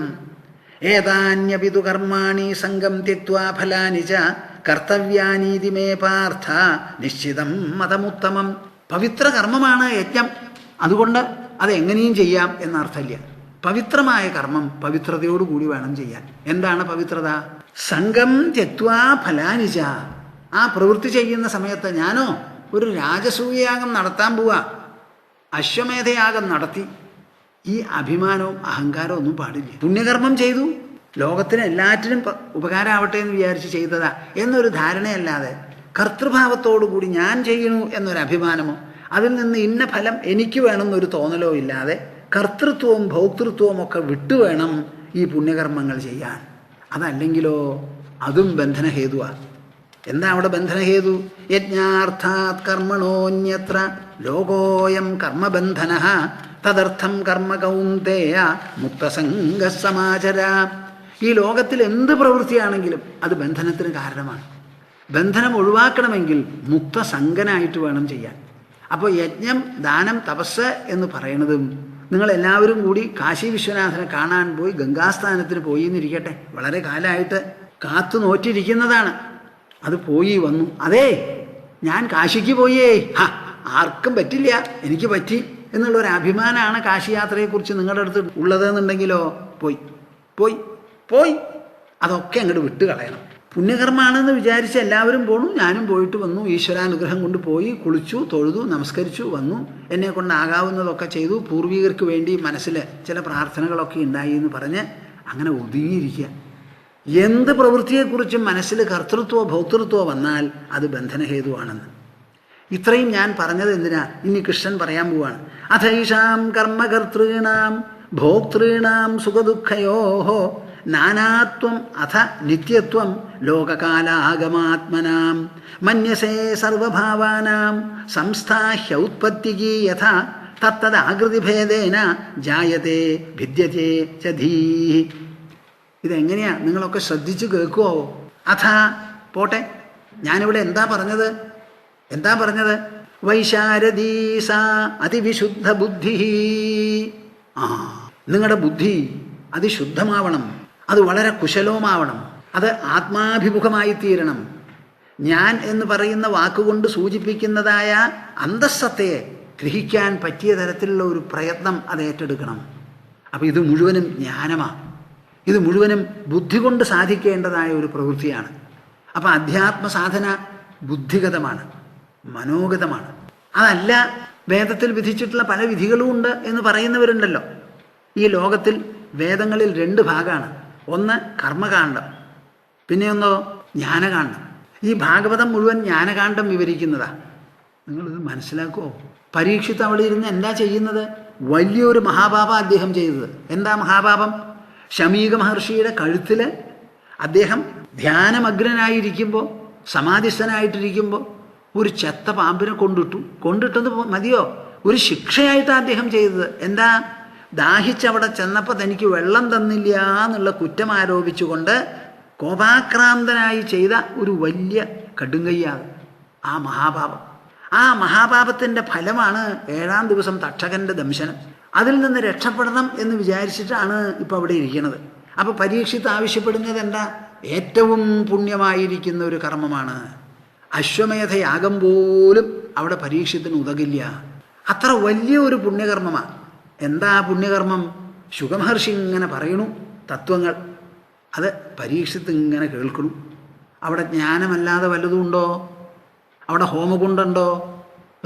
ഏതാന്യപിതു കർമാണി സംഗം ത്യക്ത്വാ ഫലാനി ച കർത്തവ്യാനീതി മേ പാർത്ഥ നിശ്ചിതം മതമുത്തമം. പവിത്ര കർമ്മമാണ് യജ്ഞം. അതുകൊണ്ട് അത് എങ്ങനെയും ചെയ്യാം എന്നർത്ഥമില്ല. പവിത്രമായ കർമ്മം പവിത്രതയോടുകൂടി വേണം ചെയ്യാൻ. എന്താണ് പവിത്രത? സംഗം ത്യക്ത്വാ ഫലാനി ച. ആ പ്രവൃത്തി ചെയ്യുന്ന സമയത്ത് ഞാനോ ഒരു രാജസൂയയാഗം നടത്താൻ പോവാ, അശ്വമേധയാഗം നടത്തി, ഈ അഭിമാനവും അഹങ്കാരവും ഒന്നും പാടില്ല. പുണ്യകർമ്മം ചെയ്തു, ലോകത്തിന് എല്ലാറ്റിനും ഉപകാരമാവട്ടെ എന്ന് വിചാരിച്ച് ചെയ്തതാ എന്നൊരു ധാരണയല്ലാതെ കർത്തൃഭാവത്തോടുകൂടി ഞാൻ ചെയ്യണു എന്നൊരു അഭിമാനമോ അതിൽ നിന്ന് ഇന്ന ഫലം എനിക്ക് വേണമെന്നൊരു തോന്നലോ ഇല്ലാതെ കർത്തൃത്വവും ഭോക്തൃത്വവും ഒക്കെ വിട്ടുവേണം ഈ പുണ്യകർമ്മങ്ങൾ ചെയ്യാൻ. അതല്ലെങ്കിലോ അതും ബന്ധനഹേതുവാണ്. എന്താ അവിടെ ബന്ധനഹേതു? യജ്ഞാർത്ഥാത് കർമ്മണോന്യത്ര ലോകോയം കർമ്മബന്ധന തദർത്ഥം കർമ്മ കൗന്ദേയ മുക്തസംഗസമാചര. ഈ ലോകത്തിൽ എന്ത് പ്രവൃത്തിയാണെങ്കിലും അത് ബന്ധനത്തിന് കാരണമാണ്. ബന്ധനം ഒഴിവാക്കണമെങ്കിൽ മുക്തസംഗനായിട്ട് വേണം ചെയ്യാൻ. അപ്പോൾ യജ്ഞം, ദാനം, തപസ് എന്ന് പറയുന്നതും നിങ്ങളെല്ലാവരും കൂടി കാശി വിശ്വനാഥനെ കാണാൻ പോയി ഗംഗാസ്ഥാനത്തിന് പോയി എന്നിരിക്കട്ടെ, വളരെ കാലമായിട്ട് കാത്തു നോറ്റിരിക്കുന്നതാണ്. അത് പോയി വന്നു. അതേ ഞാൻ കാശിക്ക് പോയേ, ആർക്കും പറ്റില്ല, എനിക്ക് പറ്റി എന്നുള്ളൊരു അഭിമാനമാണ് കാശി യാത്രയെക്കുറിച്ച് നിങ്ങളുടെ അടുത്ത് ഉള്ളതെന്നുണ്ടെങ്കിലോ പോയി പോയി പോയി അതൊക്കെ അങ്ങോട്ട് വിട്ട് കളയണം. പുണ്യകർമ്മമാണെന്ന് വിചാരിച്ച് എല്ലാവരും പോണു. ഞാനും പോയിട്ട് വന്നു, ഈശ്വരാനുഗ്രഹം കൊണ്ട് പോയി, കുളിച്ചു, തൊഴുതു, നമസ്കരിച്ചു വന്നു, എന്നെ കൊണ്ടാകാവുന്നതൊക്കെ ചെയ്തു, പൂർവികർക്ക് വേണ്ടി മനസ്സിൽ ചില പ്രാർത്ഥനകളൊക്കെ ഉണ്ടായി എന്ന് പറഞ്ഞ് അങ്ങനെ ഒതുങ്ങിയിരിക്കുക. എന്ത് പ്രവൃത്തിയെക്കുറിച്ചും മനസ്സിൽ കർത്തൃത്വോ ഭോക്തൃത്വോ വന്നാൽ അത് ബന്ധനഹേതുവാണെന്ന്. ഇത്രയും ഞാൻ പറഞ്ഞത് എന്തിനാ? ഇനി കൃഷ്ണൻ പറയാൻ പോവാണ്. അഥൈഷാം കർമ്മകർത്തॄണാം ഭോക്തॄണാം സുഖദുഃഖയോഹോ നാനാത്വം അഥ നിത്യത്വം ലോകകാലാഗമാത്മനാം മന്യസേ സർവഭാവാനാം സംസ്ഥാഹ്യൗത്പത്തികീ യഥാ തത്തദാകൃതിഭേദേന ജായത്തെ ഭിദ്യത്തെ ച ധീഃ. ഇതെങ്ങനെയാ? നിങ്ങളൊക്കെ ശ്രദ്ധിച്ചു കേൾക്കുമോ? അഥ പോട്ടെ, ഞാനിവിടെ എന്താ പറഞ്ഞത്? വൈശാരദീസ അതിവിശുദ്ധ ബുദ്ധി. നിങ്ങളുടെ ബുദ്ധി അതിശുദ്ധമാവണം, അത് വളരെ കുശലവുമാവണം, അത് ആത്മാഭിമുഖമായി തീരണം. ഞാൻ എന്ന് പറയുന്ന വാക്കുകൊണ്ട് സൂചിപ്പിക്കുന്നതായ അന്തസ്സത്തയെ ഗ്രഹിക്കാൻ പറ്റിയ തരത്തിലുള്ള ഒരു പ്രയത്നം അത് ഏറ്റെടുക്കണം. അപ്പോൾ ഇത് മുഴുവനും ജ്ഞാനമാണ്, ഇത് മുഴുവനും ബുദ്ധി കൊണ്ട് സാധിക്കേണ്ടതായ ഒരു പ്രവൃത്തിയാണ്. അപ്പം അധ്യാത്മ സാധന ബുദ്ധിഗതമാണ്, മനോഗതമാണ്. അതല്ല വേദത്തിൽ വിധിച്ചിട്ടുള്ള പല വിധികളും ഉണ്ട് എന്ന് പറയുന്നവരുണ്ടല്ലോ. ഈ ലോകത്തിൽ വേദങ്ങളിൽ 2 ഭാഗമാണ്. ഒന്ന് കർമ്മകാന്ഡം, പിന്നെ ഒന്നോ ജ്ഞാനകാന്ഡം. ഈ ഭാഗവതം മുഴുവൻ ജ്ഞാനകാന്ഡം വിവരിക്കുന്നതാണ്. നിങ്ങളിത് മനസ്സിലാക്കുമോ? പരീക്ഷിത്ത് അവിടെ ഇരുന്ന് എന്താ ചെയ്യുന്നത്? വലിയൊരു മഹാപാപം അദ്ദേഹം ചെയ്തത്. എന്താ മഹാപാപം? ശമീക മഹർഷിയുടെ കഴുത്തിൽ അദ്ദേഹം ധ്യാനമഗ്നനായിരിക്കുമ്പോൾ, സമാധിസ്ഥനായിട്ടിരിക്കുമ്പോൾ ഒരു ചെത്ത പാമ്പിനെ കൊണ്ടിട്ടത് മതിയോ? ഒരു ശിക്ഷയായിട്ടാണ് അദ്ദേഹം ചെയ്തത്. എന്താ? ദാഹിച്ചവിടെ ചെന്നപ്പോൾ തനിക്ക് വെള്ളം തന്നില്ല എന്നുള്ള കുറ്റം ആരോപിച്ചുകൊണ്ട് കോപാക്രാന്തനായി ചെയ്ത ഒരു വലിയ കടുങ്കയ്യാണ് ആ മഹാപാപം. ആ മഹാപാപത്തിൻ്റെ ഫലമാണ് 7-ാം ദിവസം തക്ഷകൻ്റെ ദംശനം. അതിൽ നിന്ന് രക്ഷപ്പെടണം എന്ന് വിചാരിച്ചിട്ടാണ് ഇപ്പോൾ അവിടെ ഇരിക്കുന്നത്. അപ്പോൾ പരീക്ഷിത്ത് ആവശ്യപ്പെടുന്നത് എന്താ? ഏറ്റവും പുണ്യമായിരിക്കുന്ന ഒരു കർമ്മമാണ്. അശ്വമേധയാഗം പോലും അവിടെ പരീക്ഷത്തിന് ഉതകില്ല. അത്ര വലിയ ഒരു പുണ്യകർമ്മമാണ്. എന്താ പുണ്യകർമ്മം? ശുഗമഹർഷി ഇങ്ങനെ പറയണു തത്വങ്ങൾ, അത് പരീക്ഷിത്ത് ഇങ്ങനെ കേൾക്കണു. അവിടെ ജ്ഞാനമല്ലാതെ വല്ലതും ഉണ്ടോ? അവിടെ ഹോമകുണ്ടുണ്ടോ?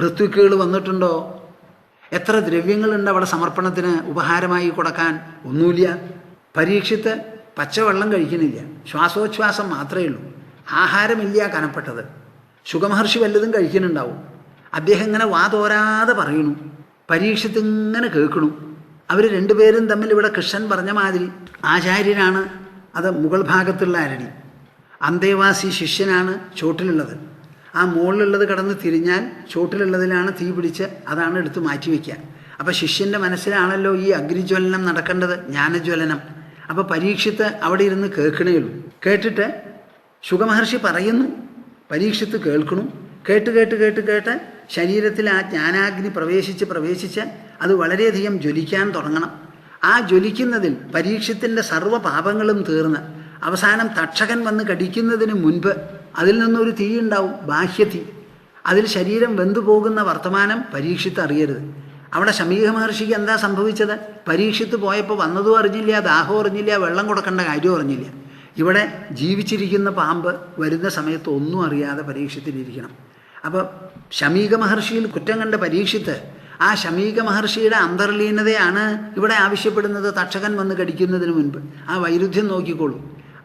ഋത്വിക്കുകൾ വന്നിട്ടുണ്ടോ? എത്ര ദ്രവ്യങ്ങളുണ്ട് അവിടെ സമർപ്പണത്തിന് ഉപഹാരമായി കൊടുക്കാൻ? ഒന്നുമില്ല. പരീക്ഷിത്ത് പച്ചവെള്ളം കഴിക്കുന്നില്ല, ശ്വാസോച്ഛ്വാസം മാത്രമേ ഉള്ളൂ, ആഹാരമില്ല കനപ്പെട്ടത്. ശുഗമഹർഷി വല്ലതും കഴിക്കുന്നുണ്ടാവും. അദ്ദേഹം ഇങ്ങനെ വാതോരാതെ പറയണു, പരീക്ഷിത്ത് ഇങ്ങനെ കേൾക്കണു. അവർ 2 പേരും തമ്മിൽ ഇവിടെ കൃഷ്ണൻ പറഞ്ഞ മാതിരി ആചാര്യനാണ് അത് മുകൾ ഭാഗത്തുള്ള അരണി, അന്തേവാസി ശിഷ്യനാണ് ചോട്ടിലുള്ളത്. ആ മുകളിലുള്ളത് കടന്ന് തിരിഞ്ഞാൽ ചോട്ടിലുള്ളതിലാണ് തീ പിടിച്ച് അതാണ് എടുത്ത് മാറ്റിവെക്കുക. അപ്പോൾ ശിഷ്യൻ്റെ മനസ്സിലാണല്ലോ ഈ അഗ്നിജ്വലനം നടക്കേണ്ടത്, ജ്ഞാനജ്വലനം. അപ്പോൾ പരീക്ഷിത്ത് അവിടെ ഇരുന്ന് കേൾക്കണേ ഉള്ളൂ. കേട്ടിട്ട് ശുഗമഹർഷി പറയുന്നു, പരീക്ഷിത്ത് കേൾക്കണു. കേട്ട് ശരീരത്തിൽ ആ ജ്ഞാനാഗ്നി പ്രവേശിച്ച് അത് വളരെയധികം ജ്വലിക്കാൻ തുടങ്ങണം. ആ ജ്വലിക്കുന്നതിൽ പരീക്ഷത്തിൻ്റെ സർവ്വ പാപങ്ങളും തീർന്ന് അവസാനം തക്ഷകൻ വന്ന് കടിക്കുന്നതിന് മുൻപ് അതിൽ നിന്നൊരു തീ ഉണ്ടാവും, ബാഹ്യതീ. അതിൽ ശരീരം വെന്തുപോകുന്ന വർത്തമാനം പരീക്ഷിത്ത് അറിയരുത്. അവിടെ ശമീക മഹർഷിക്ക് എന്താ സംഭവിച്ചത്? പരീക്ഷിത്ത് പോയപ്പോൾ വന്നതും അറിഞ്ഞില്ല, ദാഹവും അറിഞ്ഞില്ല, വെള്ളം കൊടുക്കേണ്ട കാര്യവും അറിഞ്ഞില്ല. ഇവിടെ ജീവിച്ചിരിക്കുന്ന പാമ്പ് വരുന്ന സമയത്ത് ഒന്നും അറിയാതെ പരീക്ഷത്തിലിരിക്കണം. അപ്പോൾ ശമീക മഹർഷിയിൽ കുറ്റം കണ്ട പരീക്ഷിത്ത് ആ ശമീക മഹർഷിയുടെ അന്തർലീനതയാണ് ഇവിടെ ആവശ്യപ്പെടുന്നത്. തക്ഷകൻ വന്ന് കടിക്കുന്നതിന് മുൻപ് ആ വൈരുദ്ധ്യം നോക്കിക്കോളൂ.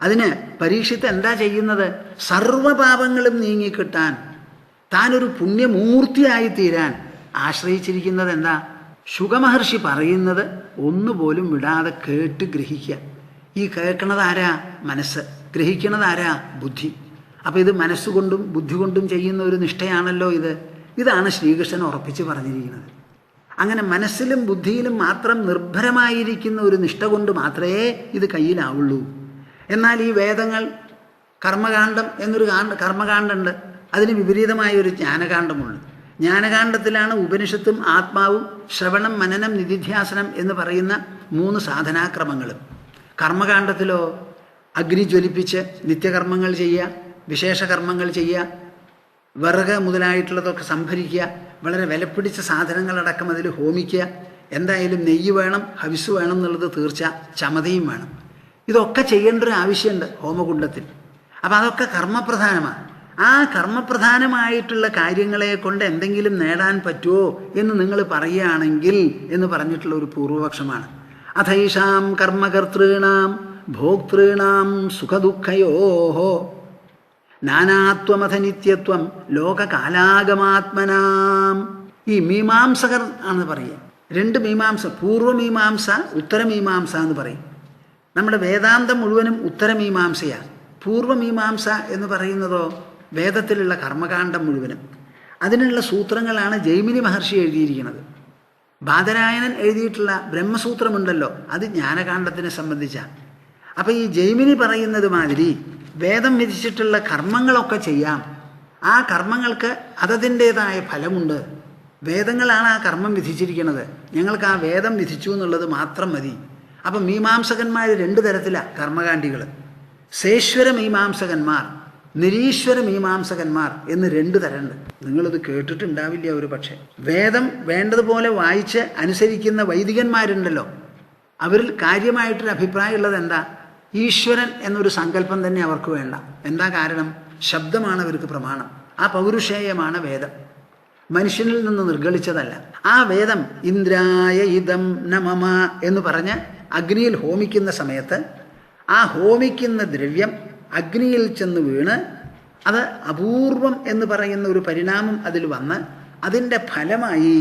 അതിന് പരീക്ഷിത്ത് എന്താ ചെയ്യുന്നത്? സർവ്വപാപങ്ങളും നീങ്ങിക്കിട്ടാൻ, താനൊരു പുണ്യമൂർത്തിയായി തീരാൻ ആശ്രയിച്ചിരിക്കുന്നത് എന്താ? ശുഗമഹർഷി പറയുന്നത് ഒന്നുപോലും വിടാതെ കേട്ട് ഗ്രഹിക്കുക. ഈ കേൾക്കണത് ആരാ? മനസ്സ്. ഗ്രഹിക്കണത് ആരാ? ബുദ്ധി. അപ്പോൾ ഇത് മനസ്സുകൊണ്ടും ബുദ്ധി കൊണ്ടും ചെയ്യുന്ന ഒരു നിഷ്ഠയാണല്ലോ ഇത്. ഇതാണ് ശ്രീകൃഷ്ണൻ ഉറപ്പിച്ച് പറഞ്ഞിരിക്കുന്നത്. അങ്ങനെ മനസ്സിലും ബുദ്ധിയിലും മാത്രം നിർഭരമായിരിക്കുന്ന ഒരു നിഷ്ഠ കൊണ്ട് മാത്രമേ ഇത് കയ്യിലാവുള്ളൂ. എന്നാൽ ഈ വേദങ്ങൾ കർമ്മകാന്ഡം എന്നൊരു കർമ്മകാന്ഡമുണ്ട്, അതിന് വിപരീതമായൊരു ജ്ഞാനകാന്ഡമുണ്ട്. ജ്ഞാനകാന്ഡത്തിലാണ് ഉപനിഷത്തും ആത്മാവും ശ്രവണം മനനം നിധിധ്യാസനം എന്ന് പറയുന്ന 3 സാധനാക്രമങ്ങളും. കർമ്മകാന്ഡത്തിലോ അഗ്നി ജ്വലിപ്പിച്ച് നിത്യകർമ്മങ്ങൾ ചെയ്യുക, വിശേഷകർമ്മങ്ങൾ ചെയ്യുക, വിറക് മുതലായിട്ടുള്ളതൊക്കെ സംഭരിക്കുക, വളരെ വിലപ്പിടിച്ച സാധനങ്ങളടക്കം അതിൽ ഹോമിക്കുക, എന്തായാലും നെയ്യ് വേണം, ഹവിസ് വേണം എന്നുള്ളത് തീർച്ച, ചമതയും വേണം. ഇതൊക്കെ ചെയ്യേണ്ട ഒരു ആവശ്യമുണ്ട് ഹോമകുണ്ടത്തിൽ. അപ്പം അതൊക്കെ കർമ്മപ്രധാനമാണ്. ആ കർമ്മപ്രധാനമായിട്ടുള്ള കാര്യങ്ങളെ കൊണ്ട് എന്തെങ്കിലും നേടാൻ പറ്റുമോ എന്ന് നിങ്ങൾ പറയുകയാണെങ്കിൽ എന്ന് പറഞ്ഞിട്ടുള്ള ഒരു പൂർവപക്ഷമാണ്. അഥൈഷാം കർമ്മകർത്തॄണാം ഭോക്തॄണാം സുഖദുഃഖയോഹോ നാനാത്വമഥ നിത്യത്വം ലോകകാലാഗമാത്മനാം. ഈ മീമാംസകർ ആണ് പറയുക. 2 മീമാംസ, പൂർവമീമാംസ, ഉത്തരമീമാംസ എന്ന് പറയും. നമ്മുടെ വേദാന്തം മുഴുവനും ഉത്തരമീമാംസയാണ്. പൂർവമീമാംസ എന്ന് പറയുന്നതോ വേദത്തിലുള്ള കർമ്മകാണ്ഡം മുഴുവനും. അതിനുള്ള സൂത്രങ്ങളാണ് ജൈമിനി മഹർഷി എഴുതിയിരിക്കുന്നത്. ബാദരായണൻ എഴുതിയിട്ടുള്ള ബ്രഹ്മസൂത്രമുണ്ടല്ലോ, അത് ജ്ഞാനകാണ്ഡത്തിനെ സംബന്ധിച്ചാണ്. അപ്പം ഈ ജൈമിനി പറയുന്നത് മാതിരി വേദം വിധിച്ചിട്ടുള്ള കർമ്മങ്ങളൊക്കെ ചെയ്യാം. ആ കർമ്മങ്ങൾക്ക് അതതിൻ്റേതായ ഫലമുണ്ട്. വേദങ്ങളാണ് ആ കർമ്മം വിധിച്ചിരിക്കുന്നത്. ഞങ്ങൾക്ക് ആ വേദം വിധിച്ചു എന്നുള്ളത് മാത്രം മതി. അപ്പം മീമാംസകന്മാർ രണ്ട് തരത്തിലാണ് കർമ്മകാണ്ഡികൾ. സേശ്വര മീമാംസകന്മാർ, നിരീശ്വര മീമാംസകന്മാർ എന്ന് രണ്ട് തരമുണ്ട്. നിങ്ങളിത് കേട്ടിട്ടുണ്ടാവില്ല ഒരു പക്ഷേ. വേദം വേണ്ടതുപോലെ വായിച്ച് അനുസരിക്കുന്ന വൈദികന്മാരുണ്ടല്ലോ, അവരിൽ കാര്യമായിട്ടൊരു അഭിപ്രായമുള്ളത് എന്താ? ഈശ്വരൻ എന്നൊരു സങ്കല്പം തന്നെ അവർക്ക് വേണ്ട. എന്താ കാരണം? ശബ്ദമാണ് അവർക്ക് പ്രമാണം. ആ പൗരുഷേയമാണ് വേദം, മനുഷ്യനിൽ നിന്ന് നിർഗളിച്ചതല്ല. ആ വേദം ഇന്ദ്രായ ഇദം നമമ എന്ന് പറഞ്ഞ് അഗ്നിയിൽ ഹോമിക്കുന്ന സമയത്ത് ആ ഹോമിക്കുന്ന ദ്രവ്യം അഗ്നിയിൽ ചെന്ന് വീണ് അത് അപൂർവം എന്ന് പറയുന്ന ഒരു പരിണാമം അതിൽ വന്ന് അതിൻ്റെ ഫലമായി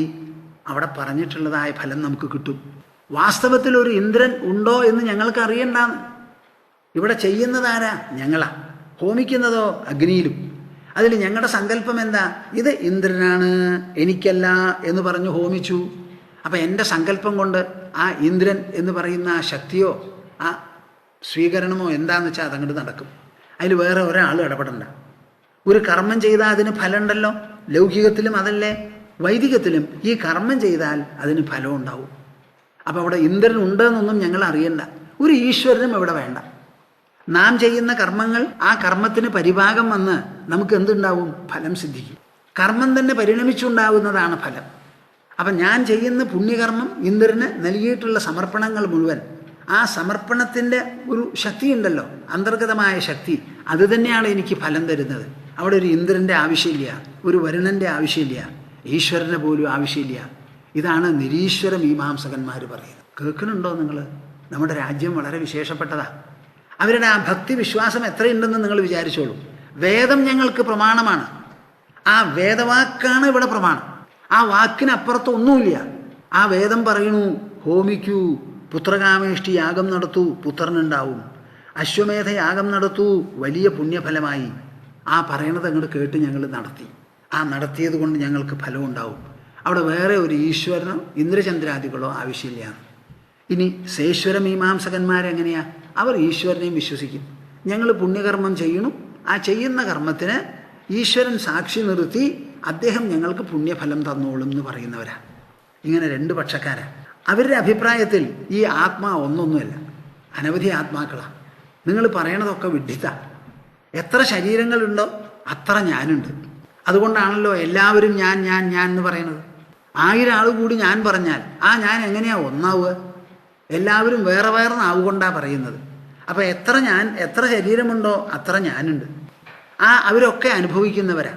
അവിടെ പറഞ്ഞിട്ടുള്ളതായ ഫലം നമുക്ക് കിട്ടും. വാസ്തവത്തിൽ ഒരു ഇന്ദ്രൻ ഉണ്ടോ എന്ന് ഞങ്ങൾക്ക് അറിയണ്ടാന്ന്. ഇവിടെ ചെയ്യുന്നതാരാ? ഞങ്ങളാ. ഹോമിക്കുന്നതോ അഗ്നിയിലും. അതിൽ ഞങ്ങളുടെ സങ്കല്പം എന്താ? ഇത് ഇന്ദ്രനാണ്, എനിക്കല്ല എന്ന് പറഞ്ഞ് ഹോമിച്ചു. അപ്പം എൻ്റെ സങ്കല്പം കൊണ്ട് ആ ഇന്ദ്രൻ എന്ന് പറയുന്ന ആ ശക്തിയോ ആ സ്വീകരണമോ എന്താണെന്ന് വെച്ചാൽ അതങ്ങോട്ട് നടക്കും. അതിൽ വേറെ ഒരാൾ ഇടപെടണ്ട. ഒരു കർമ്മം ചെയ്താൽ അതിന് ഫലമുണ്ടല്ലോ. ലൗകികത്തിലും അതല്ലേ, വൈദികത്തിലും ഈ കർമ്മം ചെയ്താൽ അതിന് ഫലം ഉണ്ടാവും. അപ്പം അവിടെ ഇന്ദ്രൻ ഉണ്ടെന്നൊന്നും ഞങ്ങൾ അറിയണ്ട. ഒരു ഈശ്വരനും ഇവിടെ വേണ്ട. നാം ചെയ്യുന്ന കർമ്മങ്ങൾ, ആ കർമ്മത്തിന് പരിഭാഗം വന്ന് നമുക്ക് എന്തുണ്ടാവും? ഫലം സിദ്ധിക്കും. കർമ്മം തന്നെ പരിണമിച്ചുണ്ടാവുന്നതാണ് ഫലം. അപ്പം ഞാൻ ചെയ്യുന്ന പുണ്യകർമ്മം, ഇന്ദ്രന് നൽകിയിട്ടുള്ള സമർപ്പണങ്ങൾ മുഴുവൻ, ആ സമർപ്പണത്തിൻ്റെ ഒരു ശക്തി ഉണ്ടല്ലോ, അന്തർഗതമായ ശക്തി, അത് തന്നെയാണ് എനിക്ക് ഫലം തരുന്നത്. അവിടെ ഒരു ഇന്ദ്രൻ്റെ ആവശ്യമില്ല, ഒരു വരുണൻ്റെ ആവശ്യമില്ല, ഈശ്വരനെ പോലും ആവശ്യമില്ല. ഇതാണ് നിരീശ്വര മീമാംസകന്മാർ പറയുന്നത്. കേൾക്കുന്നുണ്ടോ നിങ്ങൾ? നമ്മുടെ രാജ്യം വളരെ വിശേഷപ്പെട്ടതാണ്. അവരുടെ ആ ഭക്തി വിശ്വാസം എത്രയുണ്ടെന്ന് നിങ്ങൾ വിചാരിച്ചോളൂ. വേദം ഞങ്ങൾക്ക് പ്രമാണമാണ്. ആ വേദവാക്കാണ് ഇവിടെ പ്രമാണം. ആ വാക്കിനപ്പുറത്ത് ഒന്നുമില്ല. ആ വേദം പറയണു, ഹോമിക്കൂ, പുത്രകാമേഷ്ടി യാഗം നടത്തൂ, പുത്രനുണ്ടാവും. അശ്വമേധ യാഗം നടത്തൂ, വലിയ പുണ്യഫലമായി. ആ പറയണത് അങ്ങോട്ട് കേട്ട് ഞങ്ങൾ നടത്തി. ആ നടത്തിയത് കൊണ്ട് ഞങ്ങൾക്ക് ഫലം ഉണ്ടാവും. അവിടെ വേറെ ഒരു ഈശ്വരനോ ഇന്ദ്രചന്ദ്രാദികളോ ആവശ്യമില്ല. ഇനി സേശ്വര മീമാംസകന്മാരെങ്ങനെയാ? അവർ ഈശ്വരനെയും വിശ്വസിക്കും. ഞങ്ങൾ പുണ്യകർമ്മം ചെയ്യണം, ആ ചെയ്യുന്ന കർമ്മത്തിന് ഈശ്വരൻ സാക്ഷി നിർത്തി അദ്ദേഹം ഞങ്ങൾക്ക് പുണ്യഫലം തന്നോളും എന്ന് പറയുന്നവരാ. ഇങ്ങനെ രണ്ട് പക്ഷക്കാരാ. അവരുടെ അഭിപ്രായത്തിൽ ഈ ആത്മാ ഒന്നൊന്നുമല്ല, അനവധി ആത്മാക്കളാണ്. നിങ്ങൾ പറയണതൊക്കെ വിഡ്ഢിത്ത. എത്ര ശരീരങ്ങളുണ്ടോ അത്ര ഞാനുണ്ട്. അതുകൊണ്ടാണല്ലോ എല്ലാവരും ഞാൻ ഞാൻ ഞാൻ എന്ന് പറയണത്. 1000 ആൾ കൂടി ഞാൻ പറഞ്ഞാൽ ആ ഞാൻ എങ്ങനെയാ ഒന്നാവുക? എല്ലാവരും വേറെ വേറെ നാവുകൊണ്ടാണ് പറയുന്നത്. അപ്പോൾ എത്ര ശരീരമുണ്ടോ അത്ര ഞാനുണ്ട്. അവരൊക്കെ അനുഭവിക്കുന്നവരാ.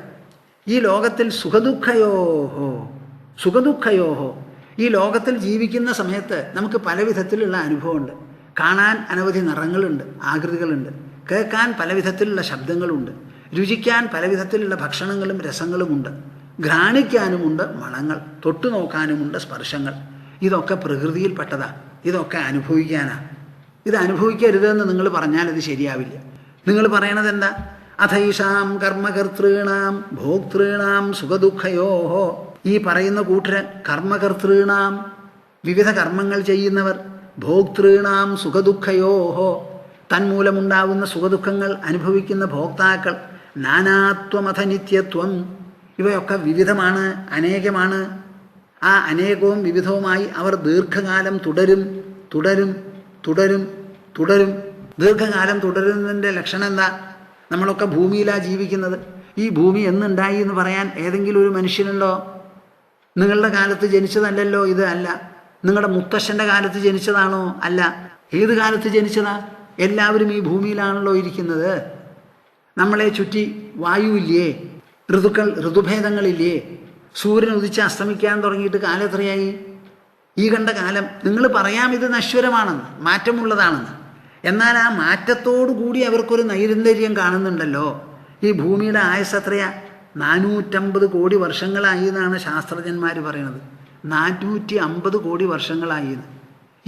ഈ ലോകത്തിൽ സുഖദുഃഖയോഹോ ഈ ലോകത്തിൽ ജീവിക്കുന്ന സമയത്ത് നമുക്ക് പല വിധത്തിലുള്ള അനുഭവമുണ്ട്. കാണാൻ അനവധി നിറങ്ങളുണ്ട്, ആകൃതികളുണ്ട്. കേൾക്കാൻ പല വിധത്തിലുള്ള ശബ്ദങ്ങളുണ്ട്. രുചിക്കാൻ പല വിധത്തിലുള്ള ഭക്ഷണങ്ങളും രസങ്ങളുമുണ്ട്. ഘ്രാണിക്കാനുമുണ്ട് മണങ്ങൾ, തൊട്ടു നോക്കാനുമുണ്ട് സ്പർശങ്ങൾ. ഇതൊക്കെ പ്രകൃതിയിൽപ്പെട്ടതാ. ഇതൊക്കെ അനുഭവിക്കാനാ. ഇത് അനുഭവിക്കരുതെന്ന് നിങ്ങൾ പറഞ്ഞാൽ അത് ശരിയാവില്ല. നിങ്ങൾ പറയണത് എന്താ? അഥൈഷാം കർമ്മകർത്തൃണാം ഭോക്തൃണാം സുഖദുഃഖയോഹോ. ഈ പറയുന്ന കൂട്ടര് കർമ്മകർത്തൃണാം, വിവിധ കർമ്മങ്ങൾ ചെയ്യുന്നവർ, ഭോക്തൃണാം സുഖദുഃഖയോഹോ, തന്മൂലമുണ്ടാവുന്ന സുഖദുഃഖങ്ങൾ അനുഭവിക്കുന്ന ഭോക്താക്കൾ, നാനാത്വമഥ നിത്യത്വം, ഇവയൊക്കെ വിവിധമാണ്, അനേകമാണ്. ആ അനേകവും വിവിധവുമായി അവർ ദീർഘകാലം തുടരും തുടരും തുടരും തുടരും. ദീർഘകാലം തുടരുന്നതിൻ്റെ ലക്ഷണം എന്താ? നമ്മളൊക്കെ ഭൂമിയിലാണ് ജീവിക്കുന്നത്. ഈ ഭൂമി എന്നുണ്ടായി എന്ന് പറയാൻ ഏതെങ്കിലും ഒരു മനുഷ്യനുണ്ടോ? നിങ്ങളുടെ കാലത്ത് ജനിച്ചതല്ലല്ലോ ഇത്. അല്ല. നിങ്ങളുടെ മുത്തശ്ശൻ്റെ കാലത്ത് ജനിച്ചതാണോ? അല്ല. ഏത് കാലത്ത് ജനിച്ചതാ? എല്ലാവരും ഈ ഭൂമിയിലാണല്ലോ ഇരിക്കുന്നത്. നമ്മളെ ചുറ്റി വായുവില്ലേ? ഋതുഭേദങ്ങളില്ലേ? സൂര്യൻ ഉദിച്ച് അസ്തമിക്കാൻ തുടങ്ങിയിട്ട് കാലം എത്രയായി? ഈ കണ്ട കാലം. നിങ്ങൾ പറയാം ഇത് നശ്വരമാണെന്ന്, മാറ്റമുള്ളതാണെന്ന്. എന്നാൽ ആ മാറ്റത്തോടു കൂടി അവർക്കൊരു നൈരന്തര്യം കാണുന്നുണ്ടല്ലോ. ഈ ഭൂമിയുടെ ആയുസ് എത്രയാ? 450 കോടി വർഷങ്ങളായി എന്നാണ് ശാസ്ത്രജ്ഞന്മാർ പറയുന്നത്. 450 കോടി വർഷങ്ങളായി.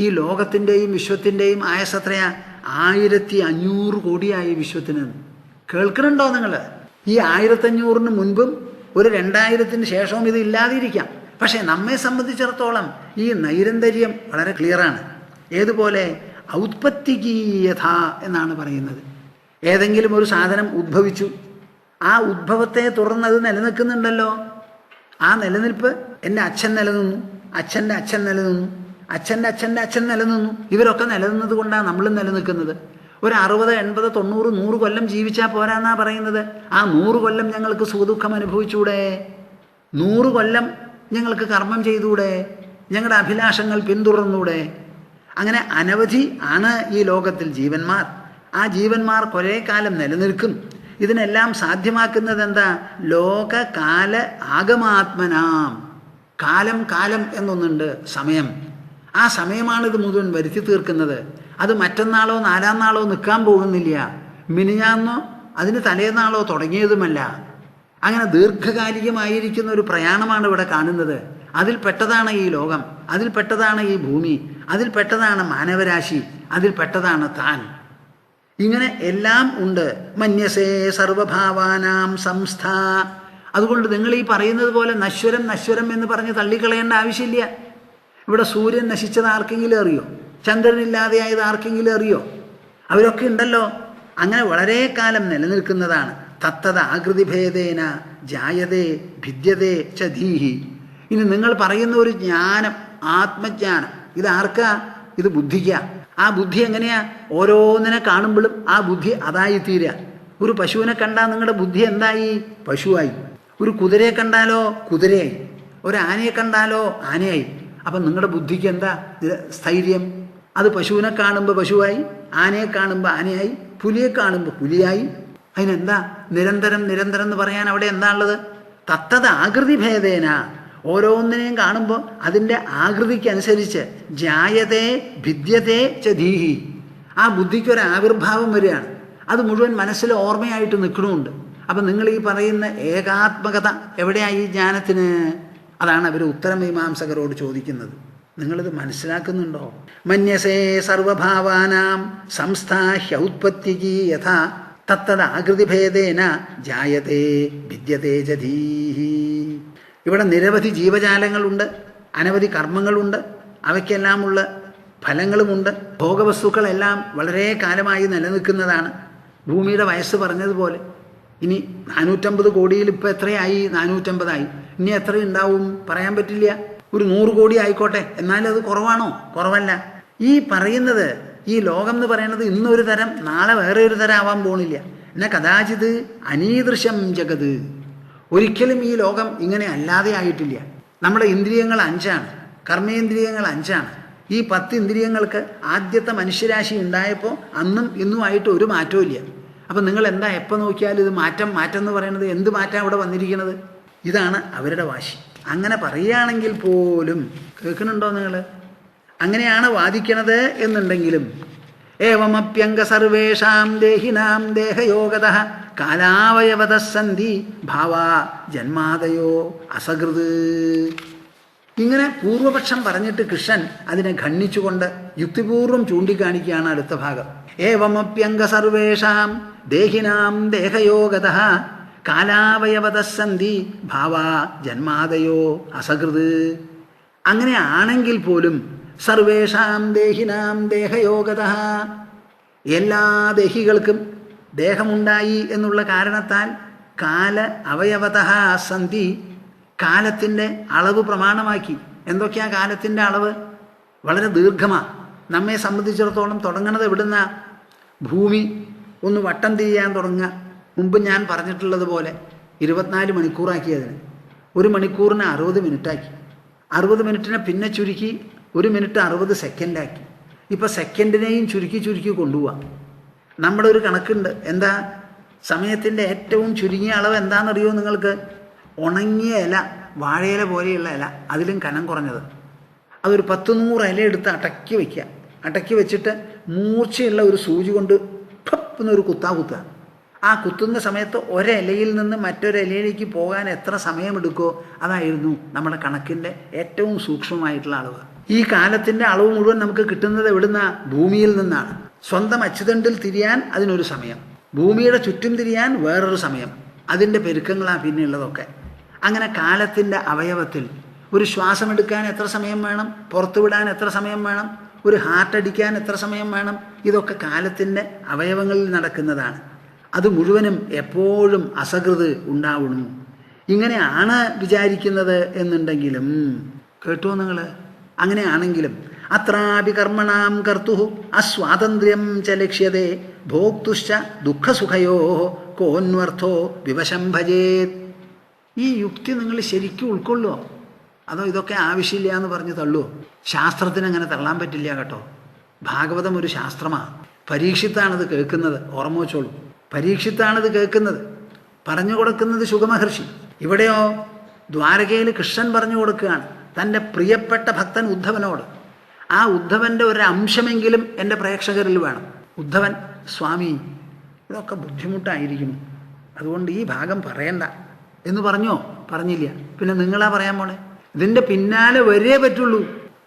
ഈ ലോകത്തിൻ്റെയും വിശ്വത്തിൻ്റെയും ആയസ് എത്രയാ? 1500 കോടിയായി വിശ്വത്തിന്. കേൾക്കുന്നുണ്ടോ നിങ്ങൾ? ഈ 1500-ന് മുൻപും ഒരു 2000-ന് ശേഷവും ഇത് ഇല്ലാതിരിക്കാം. പക്ഷേ നമ്മെ സംബന്ധിച്ചിടത്തോളം ഈ നൈരന്തര്യം വളരെ ക്ലിയറാണ്. ഏതുപോലെ? ഔത്പത്തികീയഥ എന്നാണ് പറയുന്നത്. ഏതെങ്കിലും ഒരു സാധനം ഉദ്ഭവിച്ചു, ആ ഉദ്ഭവത്തെ തുടർന്ന് അത് നിലനിൽക്കുന്നുണ്ടല്ലോ. ആ നിലനിൽപ്പ് എൻ്റെ അച്ഛൻ നിലനിന്നു, അച്ഛൻ്റെ അച്ഛൻ നിലനിന്നു, അച്ഛൻ്റെ അച്ഛൻ്റെ അച്ഛൻ നിലനിന്നു. ഇവരൊക്കെ നിലനിന്നത് കൊണ്ടാണ് നമ്മളും നിലനിൽക്കുന്നത്. ഒരു 60, 80, 90, 100 കൊല്ലം ജീവിച്ചാൽ പോരാന്നാ പറയുന്നത്. ആ 100 കൊല്ലം ഞങ്ങൾക്ക് സുഖദുഃഖം അനുഭവിച്ചൂടെ? 100 കൊല്ലം ഞങ്ങൾക്ക് കർമ്മം ചെയ്തൂടെ? ഞങ്ങളുടെ അഭിലാഷങ്ങൾ പിന്തുടർന്നൂടെ? അങ്ങനെ അനവധി ആണ് ഈ ലോകത്തിൽ ജീവന്മാർ. ആ ജീവന്മാർ കുറേ കാലം നിലനിൽക്കും. ഇതിനെല്ലാം സാധ്യമാക്കുന്നത് എന്താ? ലോകകാല ആഗമാത്മനാം. കാലം എന്നൊന്നുണ്ട്, സമയം. ആ സമയമാണ് ഇത് മുഴുവൻ വരുത്തി തീർക്കുന്നത്. അത് മറ്റന്നാളോ 4-ാം നാളോ നിൽക്കാൻ പോകുന്നില്ല. മിനിഞ്ഞാന്നോ അതിന് തലേന്നാളോ തുടങ്ങിയതുമല്ല. അങ്ങനെ ദീർഘകാലികമായിരിക്കുന്ന ഒരു പ്രയാണമാണ് ഇവിടെ കാണുന്നത്. അതിൽപ്പെട്ടതാണ് ഈ ലോകം, അതിൽപ്പെട്ടതാണ് ഈ ഭൂമി, അതിൽപ്പെട്ടതാണ് മാനവരാശി, അതിൽപ്പെട്ടതാണ് താൻ. ഇങ്ങനെ എല്ലാം ഉണ്ട്. മന്യസേ സർവഭാവാനാം സംസ്ഥ. അതുകൊണ്ട് നിങ്ങൾ ഈ പറയുന്നത് പോലെ നശ്വരം നശ്വരം എന്ന് പറഞ്ഞ് തള്ളിക്കളയേണ്ട ആവശ്യമില്ല. ഇവിടെ സൂര്യൻ നശിച്ചത് ആർക്കെങ്കിലും അറിയോ? ചന്ദ്രനില്ലാതെയായത് ആർക്കെങ്കിലും അറിയോ? അവരൊക്കെ ഉണ്ടല്ലോ. അങ്ങനെ വളരെ കാലം നിലനിൽക്കുന്നതാണ്. തത്തത ആകൃതിഭേദേന ജായതേ ഭിദ്യതേ ച ധീഹി. ഇനി നിങ്ങൾ പറയുന്ന ഒരു ജ്ഞാനം, ആത്മജ്ഞാനം, ഇത് ആർക്കാ? ഇത് ബുദ്ധിക്കാ. ആ ബുദ്ധി എങ്ങനെയാ? ഓരോന്നിനെ കാണുമ്പോഴും ആ ബുദ്ധി അതായിത്തീരുക. ഒരു പശുവിനെ കണ്ടാൽ നിങ്ങളുടെ ബുദ്ധി എന്തായി? പശുവായി. ഒരു കുതിരയെ കണ്ടാലോ കുതിരയായി. ഒരു ആനയെ കണ്ടാലോ ആനയായി. അപ്പം നിങ്ങളുടെ ബുദ്ധിക്ക് എന്താ സ്ഥൈര്യം? അത് പശുവിനെ കാണുമ്പോൾ പശുവായി, ആനയെ കാണുമ്പോൾ ആനയായി, പുലിയെ കാണുമ്പോൾ പുലിയായി. അതിനെന്താ നിരന്തരം നിരന്തരം എന്ന് പറയാൻ അവിടെ എന്താ ഉള്ളത്? തത്തത് ആകൃതി ഭേദേന. ഓരോന്നിനെയും കാണുമ്പോൾ അതിൻ്റെ ആകൃതിക്കനുസരിച്ച് ജായതേ ഭിദ്യതേ ച ധീഹി. ആ ബുദ്ധിക്കൊരു ആവിർഭാവം വരികയാണ്. അത് മുഴുവൻ മനസ്സിൽ ഓർമ്മയായിട്ട് നിൽക്കണമുണ്ട്. അപ്പം നിങ്ങൾ ഈ പറയുന്ന ഏകാത്മകത എവിടെയായി ജ്ഞാനത്തിന്? അതാണ് അവർ ഉത്തരമീമാംസകരോട് ചോദിക്കുന്നത്. നിങ്ങളിത് മനസ്സിലാക്കുന്നുണ്ടോ? മന്യസേ സർവഭാവാനാം സംസ്ഥാ ഹ്യൗത്പത്തികി യഥാ തത്തത് ആകൃതിഭേദേന ജായതേ ഭിദ്യതേ ച ധീഹി. ഇവിടെ നിരവധി ജീവജാലങ്ങളുണ്ട്, അനവധി കർമ്മങ്ങളുണ്ട്, അവയ്ക്കെല്ലാമുള്ള ഫലങ്ങളുമുണ്ട്. ഭോഗവസ്തുക്കളെല്ലാം വളരെ കാലമായി നിലനിൽക്കുന്നതാണ്. ഭൂമിയുടെ വയസ്സ് പറഞ്ഞതുപോലെ ഇനി 450 കോടിയിൽ ഇപ്പോൾ എത്രയായി? 450 ഇനി എത്ര ഉണ്ടാവും പറയാൻ പറ്റില്ല. ഒരു 100 കോടി ആയിക്കോട്ടെ, എന്നാലും അത് കുറവാണോ? കുറവല്ല. ഈ പറയുന്നത് ഈ ലോകം എന്ന് പറയുന്നത് ഇന്നൊരു തരം, നാളെ വേറെ ഒരു തരം ആവാൻ പോണില്ല. എന്ന കഥാചിത് അനീദൃശം ജഗത്. ഒരിക്കലും ഈ ലോകം ഇങ്ങനെ അല്ലാതെ ആയിട്ടില്ല. നമ്മുടെ ഇന്ദ്രിയങ്ങൾ 5ആണ്, കർമ്മേന്ദ്രിയങ്ങൾ 5ആണ്. ഈ 10 ഇന്ദ്രിയങ്ങൾക്ക് ആദ്യത്തെ മനുഷ്യരാശി ഉണ്ടായപ്പോൾ അന്നും ഇന്നുമായിട്ട് ഒരു മാറ്റവും ഇല്ല. അപ്പം നിങ്ങൾ എന്താ എപ്പോൾ നോക്കിയാലും ഇത് മാറ്റം മാറ്റം എന്ന് പറയുന്നത്? എന്ത് മാറ്റം അവിടെ വന്നിരിക്കുന്നത്? ഇതാണ് അവരുടെ വാശി. അങ്ങനെ പറയുകയാണെങ്കിൽ പോലും കേൾക്കുന്നുണ്ടോ നിങ്ങൾ? അങ്ങനെയാണ് വാദിക്കണത് എന്നുണ്ടെങ്കിലും ഏവമപ്യംഗ സർവേഷാം ദേഹിനാം ദേഹയോഗതഃ കാലാവയവതഃ സന്ധി ഭാവാ ജന്മാദയോ അസകൃത്. ഇങ്ങനെ പൂർവപക്ഷം പറഞ്ഞിട്ട് കൃഷ്ണൻ അതിനെ ഖണ്ഡിച്ചുകൊണ്ട് യുക്തിപൂർവം ചൂണ്ടിക്കാണിക്കുകയാണ് അടുത്ത ഭാഗം. ഏവമപ്യംഗ സർവേഷാം ദേഹിനാം ദേഹയോഗതഃ കാലാവയവതഃ സന്ധി ഭാവാ ജന്മാദയോ അസകൃത്. അങ്ങനെ ആണെങ്കിൽ പോലും സർവേഷാം ദേഹിനാം ദേഹയോഗതഃ, എല്ലാ ദേഹികൾക്കും ദേഹമുണ്ടായി എന്നുള്ള കാരണത്താൽ കാല അവയവതഃ സന്ധി, കാലത്തിൻ്റെ അളവ് പ്രമാണമാക്കി. എന്തൊക്കെയാ കാലത്തിൻ്റെ അളവ്? വളരെ ദീർഘമാണ്. നമ്മെ സംബന്ധിച്ചിടത്തോളം തുടങ്ങണത് എവിടുന്ന? ഭൂമി ഒന്ന് വട്ടം തിരിയാൻ തുടങ്ങുക. മുമ്പ് ഞാൻ പറഞ്ഞിട്ടുള്ളത് പോലെ 24 മണിക്കൂറാക്കിയതിന് 1 മണിക്കൂറിന് 60 മിനിറ്റാക്കി. 60 മിനിറ്റിനെ പിന്നെ ചുരുക്കി 1 മിനിറ്റ് 60 സെക്കൻഡാക്കി. ഇപ്പോൾ സെക്കൻഡിനെയും ചുരുക്കി ചുരുക്കി കൊണ്ടുപോവാം. നമ്മുടെ ഒരു കണക്കുണ്ട്. എന്താ സമയത്തിൻ്റെ ഏറ്റവും ചുരുങ്ങിയ അളവ് എന്താണെന്നറിയോ നിങ്ങൾക്ക്? ഉണങ്ങിയ ഇല, വാഴയില പോലെയുള്ള ഇല, അതിലും കനം കുറഞ്ഞത്. അതൊരു 10-100 ഇല എടുത്ത് അടക്കി വയ്ക്കുക. അടക്കി വെച്ചിട്ട് മൂർച്ചയുള്ള ഒരു സൂചി കൊണ്ട് എന്നൊരു കുത്തുക. ആ കുത്തുന്ന സമയത്ത് ഒരിലയിൽ നിന്ന് മറ്റൊരിലയിലേക്ക് പോകാൻ എത്ര സമയമെടുക്കുമോ അതായിരുന്നു നമ്മുടെ കണക്കിൻ്റെ ഏറ്റവും സൂക്ഷ്മമായിട്ടുള്ള അളവ്. ഈ കാലത്തിൻ്റെ അളവ് മുഴുവൻ നമുക്ക് കിട്ടുന്നത് എവിടുന്ന? ഭൂമിയിൽ നിന്നാണ്. സ്വന്തം അച്ചുതണ്ടിൽ തിരിയാൻ അതിനൊരു സമയം, ഭൂമിയുടെ ചുറ്റും തിരിയാൻ വേറൊരു സമയം, അതിൻ്റെ പെരുക്കങ്ങളാണ് പിന്നെയുള്ളതൊക്കെ. അങ്ങനെ കാലത്തിൻ്റെ അവയവത്തിൽ ഒരു ശ്വാസമെടുക്കാൻ എത്ര സമയം വേണം, പുറത്തുവിടാൻ എത്ര സമയം വേണം, ഒരു ഹാർട്ട് അടിക്കാൻ എത്ര സമയം വേണം, ഇതൊക്കെ കാലത്തിൻ്റെ അവയവങ്ങളിൽ നടക്കുന്നതാണ്. അത് മുഴുവനും എപ്പോഴും അസകൃത് ഉണ്ടാവണം. ഇങ്ങനെയാണ് വിചാരിക്കുന്നത് എന്നുണ്ടെങ്കിലും, കേട്ടോ നിങ്ങൾ, അങ്ങനെയാണെങ്കിലും അത്രാപി കർമ്മണാം കർത്തുഃ അസ്വാതന്ത്ര്യം ച ലക്ഷ്യതേ ഭോക്തുശ്ച ദുഃഖസുഖയോ കോന്വർത്ഥോ വിവശം ഭജേത്. ഈ യുക്തി നിങ്ങൾ ശരിക്കും ഉൾക്കൊള്ളുമോ? അതോ ഇതൊക്കെ ആവശ്യമില്ല എന്ന് പറഞ്ഞ് തള്ളുമോ? ശാസ്ത്രത്തിന് അങ്ങനെ തള്ളാൻ പറ്റില്ല കേട്ടോ. ഭാഗവതം ഒരു ശാസ്ത്രമാണ്. പരീക്ഷിത്താണിത് കേൾക്കുന്നത്, ഓർമ്മ വെച്ചോളൂ. പരീക്ഷിത്താണിത് കേൾക്കുന്നത്, പറഞ്ഞു കൊടുക്കുന്നത് ശുഗമഹർഷി. ഇവിടെയോ ദ്വാരകയിൽ കൃഷ്ണൻ പറഞ്ഞു കൊടുക്കുകയാണ് തൻ്റെ പ്രിയപ്പെട്ട ഭക്തൻ ഉദ്ധവനോട്. ആ ഉദ്ധവൻ്റെ ഒരു അംശമെങ്കിലും എൻ്റെ പ്രേക്ഷകരിൽ വേണം. ഉദ്ധവൻ, സ്വാമി ഇതൊക്കെ ബുദ്ധിമുട്ടായിരിക്കുന്നു, അതുകൊണ്ട് ഈ ഭാഗം പറയണ്ട എന്ന് പറഞ്ഞോ? പറഞ്ഞില്ല. പിന്നെ നിങ്ങളാ പറയാൻ പോണേ? ഇതിൻ്റെ പിന്നാലെ വരേ പറ്റുള്ളൂ.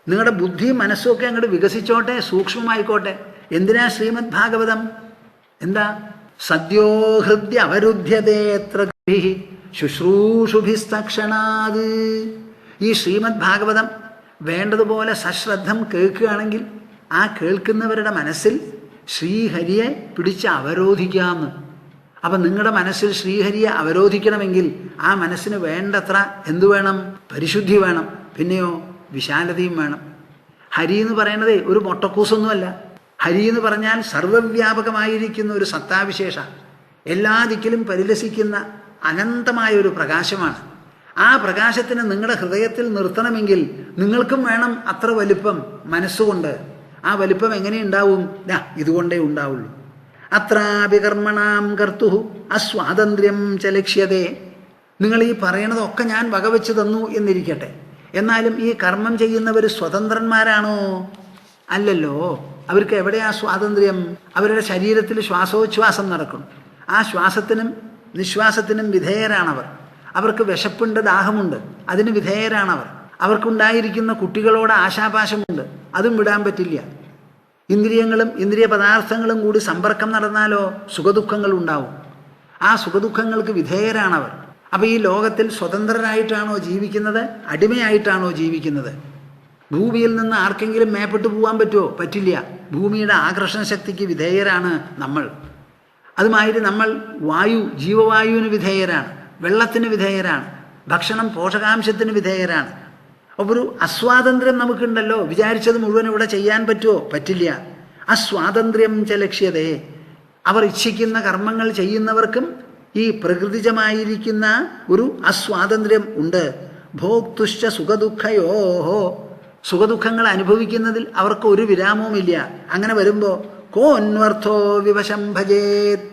നിങ്ങളുടെ ബുദ്ധിയും മനസ്സുമൊക്കെ അങ്ങോട്ട് വികസിച്ചോട്ടെ, സൂക്ഷ്മമായിക്കോട്ടെ. എന്തിനാ ശ്രീമദ് ഭാഗവതം? എന്താ? സദ്യോ ഹൃദ്യ അവരുദ്ധ്യതേത്ര ശുശ്രൂഷുഭിസ്തക്ഷണാത്. ഈ ശ്രീമദ് ഭാഗവതം വേണ്ടതുപോലെ സശ്രദ്ധം കേൾക്കുകയാണെങ്കിൽ ആ കേൾക്കുന്നവരുടെ മനസ്സിൽ ശ്രീഹരിയെ പിടിച്ച് അവരോധിക്കാമെന്ന്. അപ്പം നിങ്ങളുടെ മനസ്സിൽ ശ്രീഹരിയെ അവരോധിക്കണമെങ്കിൽ ആ മനസ്സിന് വേണ്ടത്ര എന്തു വേണം? പരിശുദ്ധി വേണം. പിന്നെയോ വിശാലതയും വേണം. ഹരി എന്ന് പറയുന്നത് ഒരു മൊട്ടക്കൂസൊന്നുമല്ല. ഹരി എന്ന് പറഞ്ഞാൽ സർവവ്യാപകമായിരിക്കുന്ന ഒരു സത്താവിശേഷ, എല്ലാ ദിക്കിലും പരിലസിക്കുന്ന അനന്തമായ ഒരു പ്രകാശമാണ്. ആ പ്രകാശത്തിന് നിങ്ങളുടെ ഹൃദയത്തിൽ നിർത്തണമെങ്കിൽ നിങ്ങൾക്കും വേണം അത്ര വലിപ്പം മനസ്സുകൊണ്ട്. ആ വലിപ്പം എങ്ങനെ ഉണ്ടാവും? ഇതുകൊണ്ടേ ഉണ്ടാവുള്ളൂ. അത്രാപി കർമ്മണാം കർത്തുഃ അസ്വാതന്ത്ര്യം ച ലക്ഷ്യതേ. നിങ്ങൾ ഈ പറയണതൊക്കെ ഞാൻ വകവെച്ച് തന്നു എന്നിരിക്കട്ടെ, എന്നാലും ഈ കർമ്മം ചെയ്യുന്നവർ സ്വതന്ത്രന്മാരാണോ? അല്ലല്ലോ. അവർക്ക് എവിടെയാ സ്വാതന്ത്ര്യം? അവരുടെ ശരീരത്തിൽ ശ്വാസോച്ഛ്വാസം നടക്കും. ആ ശ്വാസത്തിനും നിശ്വാസത്തിനും വിധേയരാണവർ. അവർക്ക് വിശപ്പുണ്ട്, ദാഹമുണ്ട്, അതിന് വിധേയരാണവർ. അവർക്കുണ്ടായിരിക്കുന്ന കുട്ടികളോട് ആശാപാശമുണ്ട്, അതും വിടാൻ പറ്റില്ല. ഇന്ദ്രിയങ്ങളും ഇന്ദ്രിയ പദാർത്ഥങ്ങളും കൂടി സമ്പർക്കം നടന്നാലോ സുഖദുഃഖങ്ങൾ ഉണ്ടാവും. ആ സുഖദുഃഖങ്ങൾക്ക് വിധേയരാണവർ. അപ്പോൾ ഈ ലോകത്തിൽ സ്വതന്ത്രരായിട്ടാണോ ജീവിക്കുന്നത്, അടിമയായിട്ടാണോ ജീവിക്കുന്നത്? ഭൂമിയിൽ നിന്ന് ആർക്കെങ്കിലും മേപ്പെട്ട് പോകാൻ പറ്റുമോ? പറ്റില്ല. ഭൂമിയുടെ ആകർഷണ ശക്തിക്ക് വിധേയരാണ് നമ്മൾ. അതുമാതിരി നമ്മൾ വായു, ജീവവായുവിന് വിധേയരാണ്, വെള്ളത്തിന് വിധേയരാണ്, ഭക്ഷണം പോഷകാംശത്തിന് വിധേയരാണ്. അപ്പോൾ ഒരു അസ്വാതന്ത്ര്യം നമുക്കുണ്ടല്ലോ. വിചാരിച്ചത് മുഴുവൻ ഇവിടെ ചെയ്യാൻ പറ്റുമോ? പറ്റില്ല. അസ്വാതന്ത്ര്യം ച ലക്ഷ്യതേ. അവർ ഇച്ഛിക്കുന്ന കർമ്മങ്ങൾ ചെയ്യുന്നവർക്കും ഈ പ്രകൃതിജമായിരിക്കുന്ന ഒരു അസ്വാതന്ത്ര്യം ഉണ്ട്. ഭോക്തുശ്ച സുഖദുഃഖയോഹോ. സുഖദുഃഖങ്ങൾ അനുഭവിക്കുന്നതിൽ അവർക്ക് ഒരു വിരാമവുമില്ല. അങ്ങനെ വരുമ്പോൾ കോന്വർത്ഥോ വിവശം ഭജേത്.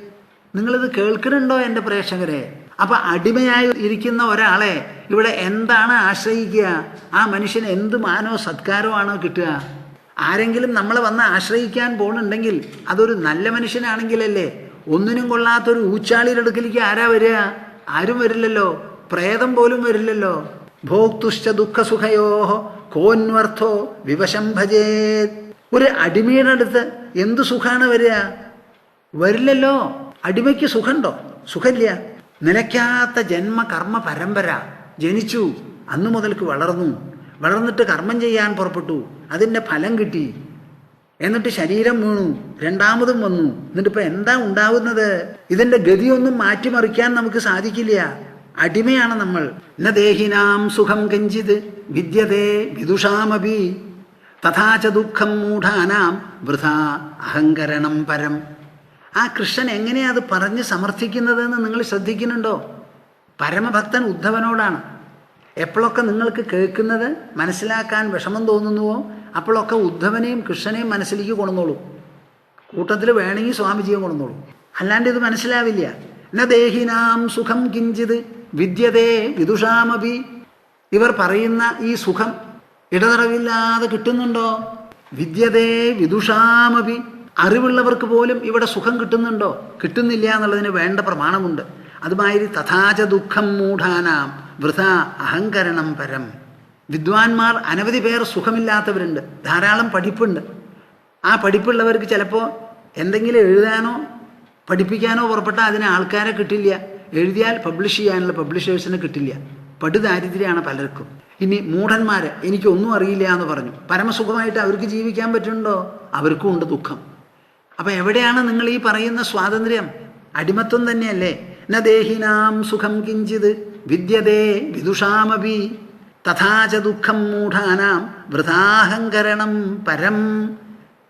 നിങ്ങളിത് കേൾക്കുന്നുണ്ടോ എൻ്റെ പ്രേക്ഷകരെ? അപ്പം അടിമയായി ഇരിക്കുന്ന ഒരാളെ ഇവിടെ എന്താണ് ആശ്രയിക്കുക? ആ മനുഷ്യന് എന്ത് മാനോ സത്കാരോ ആണോ കിട്ടുക? ആരെങ്കിലും നമ്മളെ വന്ന് ആശ്രയിക്കാൻ പോകുന്നുണ്ടെങ്കിൽ അതൊരു നല്ല മനുഷ്യനാണെങ്കിലല്ലേ. ഒന്നിനും കൊള്ളാത്തൊരു ഊച്ചാളിയുടെ അടുക്കലേക്ക് ആരാ വരിക? ആരും വരില്ലല്ലോ. പ്രേതം പോലും വരില്ലല്ലോ. ഭോക്തുശ്ച ദുഃഖസുഖയോഹോ കോന്വർത്ഥോ വിവശം ഭജേത്. ഒരു അടിമയുടെ അടുത്ത് എന്ത് സുഖമാണ് വരിക? വരില്ലല്ലോ. അടിമയ്ക്ക് സുഖമുണ്ടോ? സുഖമില്ല. നിലയ്ക്കാത്ത ജന്മകർമ്മ പരമ്പര. ജനിച്ചു, അന്നു മുതൽക്ക് വളർന്നിട്ട് കർമ്മം ചെയ്യാൻ പുറപ്പെട്ടു, അതിൻ്റെ ഫലം കിട്ടി, എന്നിട്ട് ശരീരം വീണു, രണ്ടാമതും വന്നു. എന്നിട്ടിപ്പോൾ എന്താ ഉണ്ടാവുന്നത്? ഇതിൻ്റെ ഗതിയൊന്നും മാറ്റിമറിക്കാൻ നമുക്ക് സാധിക്കില്ല. അടിമയാണ് നമ്മൾ. ന ദേഹിനാം സുഖം കഞ്ചിത് വിദ്യതേ വിദുഷാമപി തഥാച ദുഃഖം മൂഢാനാം വൃഥാ അഹങ്കരണം പരം. ആ കൃഷ്ണൻ എങ്ങനെയാ അത് പറഞ്ഞ് സമർത്ഥിക്കുന്നതെന്ന് നിങ്ങൾ ശ്രദ്ധിക്കുന്നുണ്ടോ? പരമഭക്തൻ ഉദ്ധവനോടാണ്. എപ്പോഴൊക്കെ നിങ്ങൾക്ക് കേൾക്കുന്നത് മനസ്സിലാക്കാൻ വിഷമം തോന്നുന്നുവോ അപ്പോഴൊക്കെ ഉദ്ധവനെയും കൃഷ്ണനെയും മനസ്സിലേക്ക് കൊണ്ടുവന്നോളൂ. കൂട്ടത്തിൽ വേണമെങ്കിൽ സ്വാമിജിയെ കൊണ്ടുവന്നോളൂ. അല്ലാണ്ട് ഇത് മനസ്സിലാവില്ല. ന ദേഹിനാം സുഖം കിഞ്ചിത് വിദ്യതേ വിദുഷാമപി. ഇവർ പറയുന്ന ഈ സുഖം ഇടതടവില്ലാതെ കിട്ടുന്നുണ്ടോ? വിദ്യതേ വിദുഷാമപി. അറിവുള്ളവർക്ക് പോലും ഇവിടെ സുഖം കിട്ടുന്നുണ്ടോ? കിട്ടുന്നില്ല എന്നുള്ളതിന് വേണ്ട പ്രമാണമുണ്ട്. അതുമാതിരി തഥാച ദുഃഖം മൂഢാനാം വൃഥാ അഹങ്കരണം പരം. വിദ്വാൻമാർ അനവധി പേർ സുഖമില്ലാത്തവരുണ്ട്, ധാരാളം പഠിപ്പുണ്ട്. ആ പഠിപ്പുള്ളവർക്ക് ചിലപ്പോൾ എന്തെങ്കിലും എഴുതാനോ പഠിപ്പിക്കാനോ പുറപ്പെട്ടാൽ അതിന് ആൾക്കാരെ കിട്ടില്ല. എഴുതിയാൽ പബ്ലിഷ് ചെയ്യാനുള്ള പബ്ലിഷേഴ്സിന് കിട്ടില്ല. പടുദാരിദ്ര്യമാണ് പലർക്കും. ഇനി മൂഢന്മാർ എനിക്കൊന്നും അറിയില്ല എന്ന് പറഞ്ഞു, പരമസുഖമായിട്ട് അവർക്ക് ജീവിക്കാൻ പറ്റുന്നുണ്ടോ? അവർക്കും ഉണ്ട് ദുഃഖം. അപ്പം എവിടെയാണ് നിങ്ങൾ ഈ പറയുന്ന സ്വാതന്ത്ര്യം? അടിമത്വം തന്നെയല്ലേ? ന ദേഹിനാം സുഖം കിഞ്ചിത് വിദ്യതേ വിദുഷാമപി തഥാച ദുഃഖം മൂഢാനാം വൃഥാഹങ്കരണം പരം.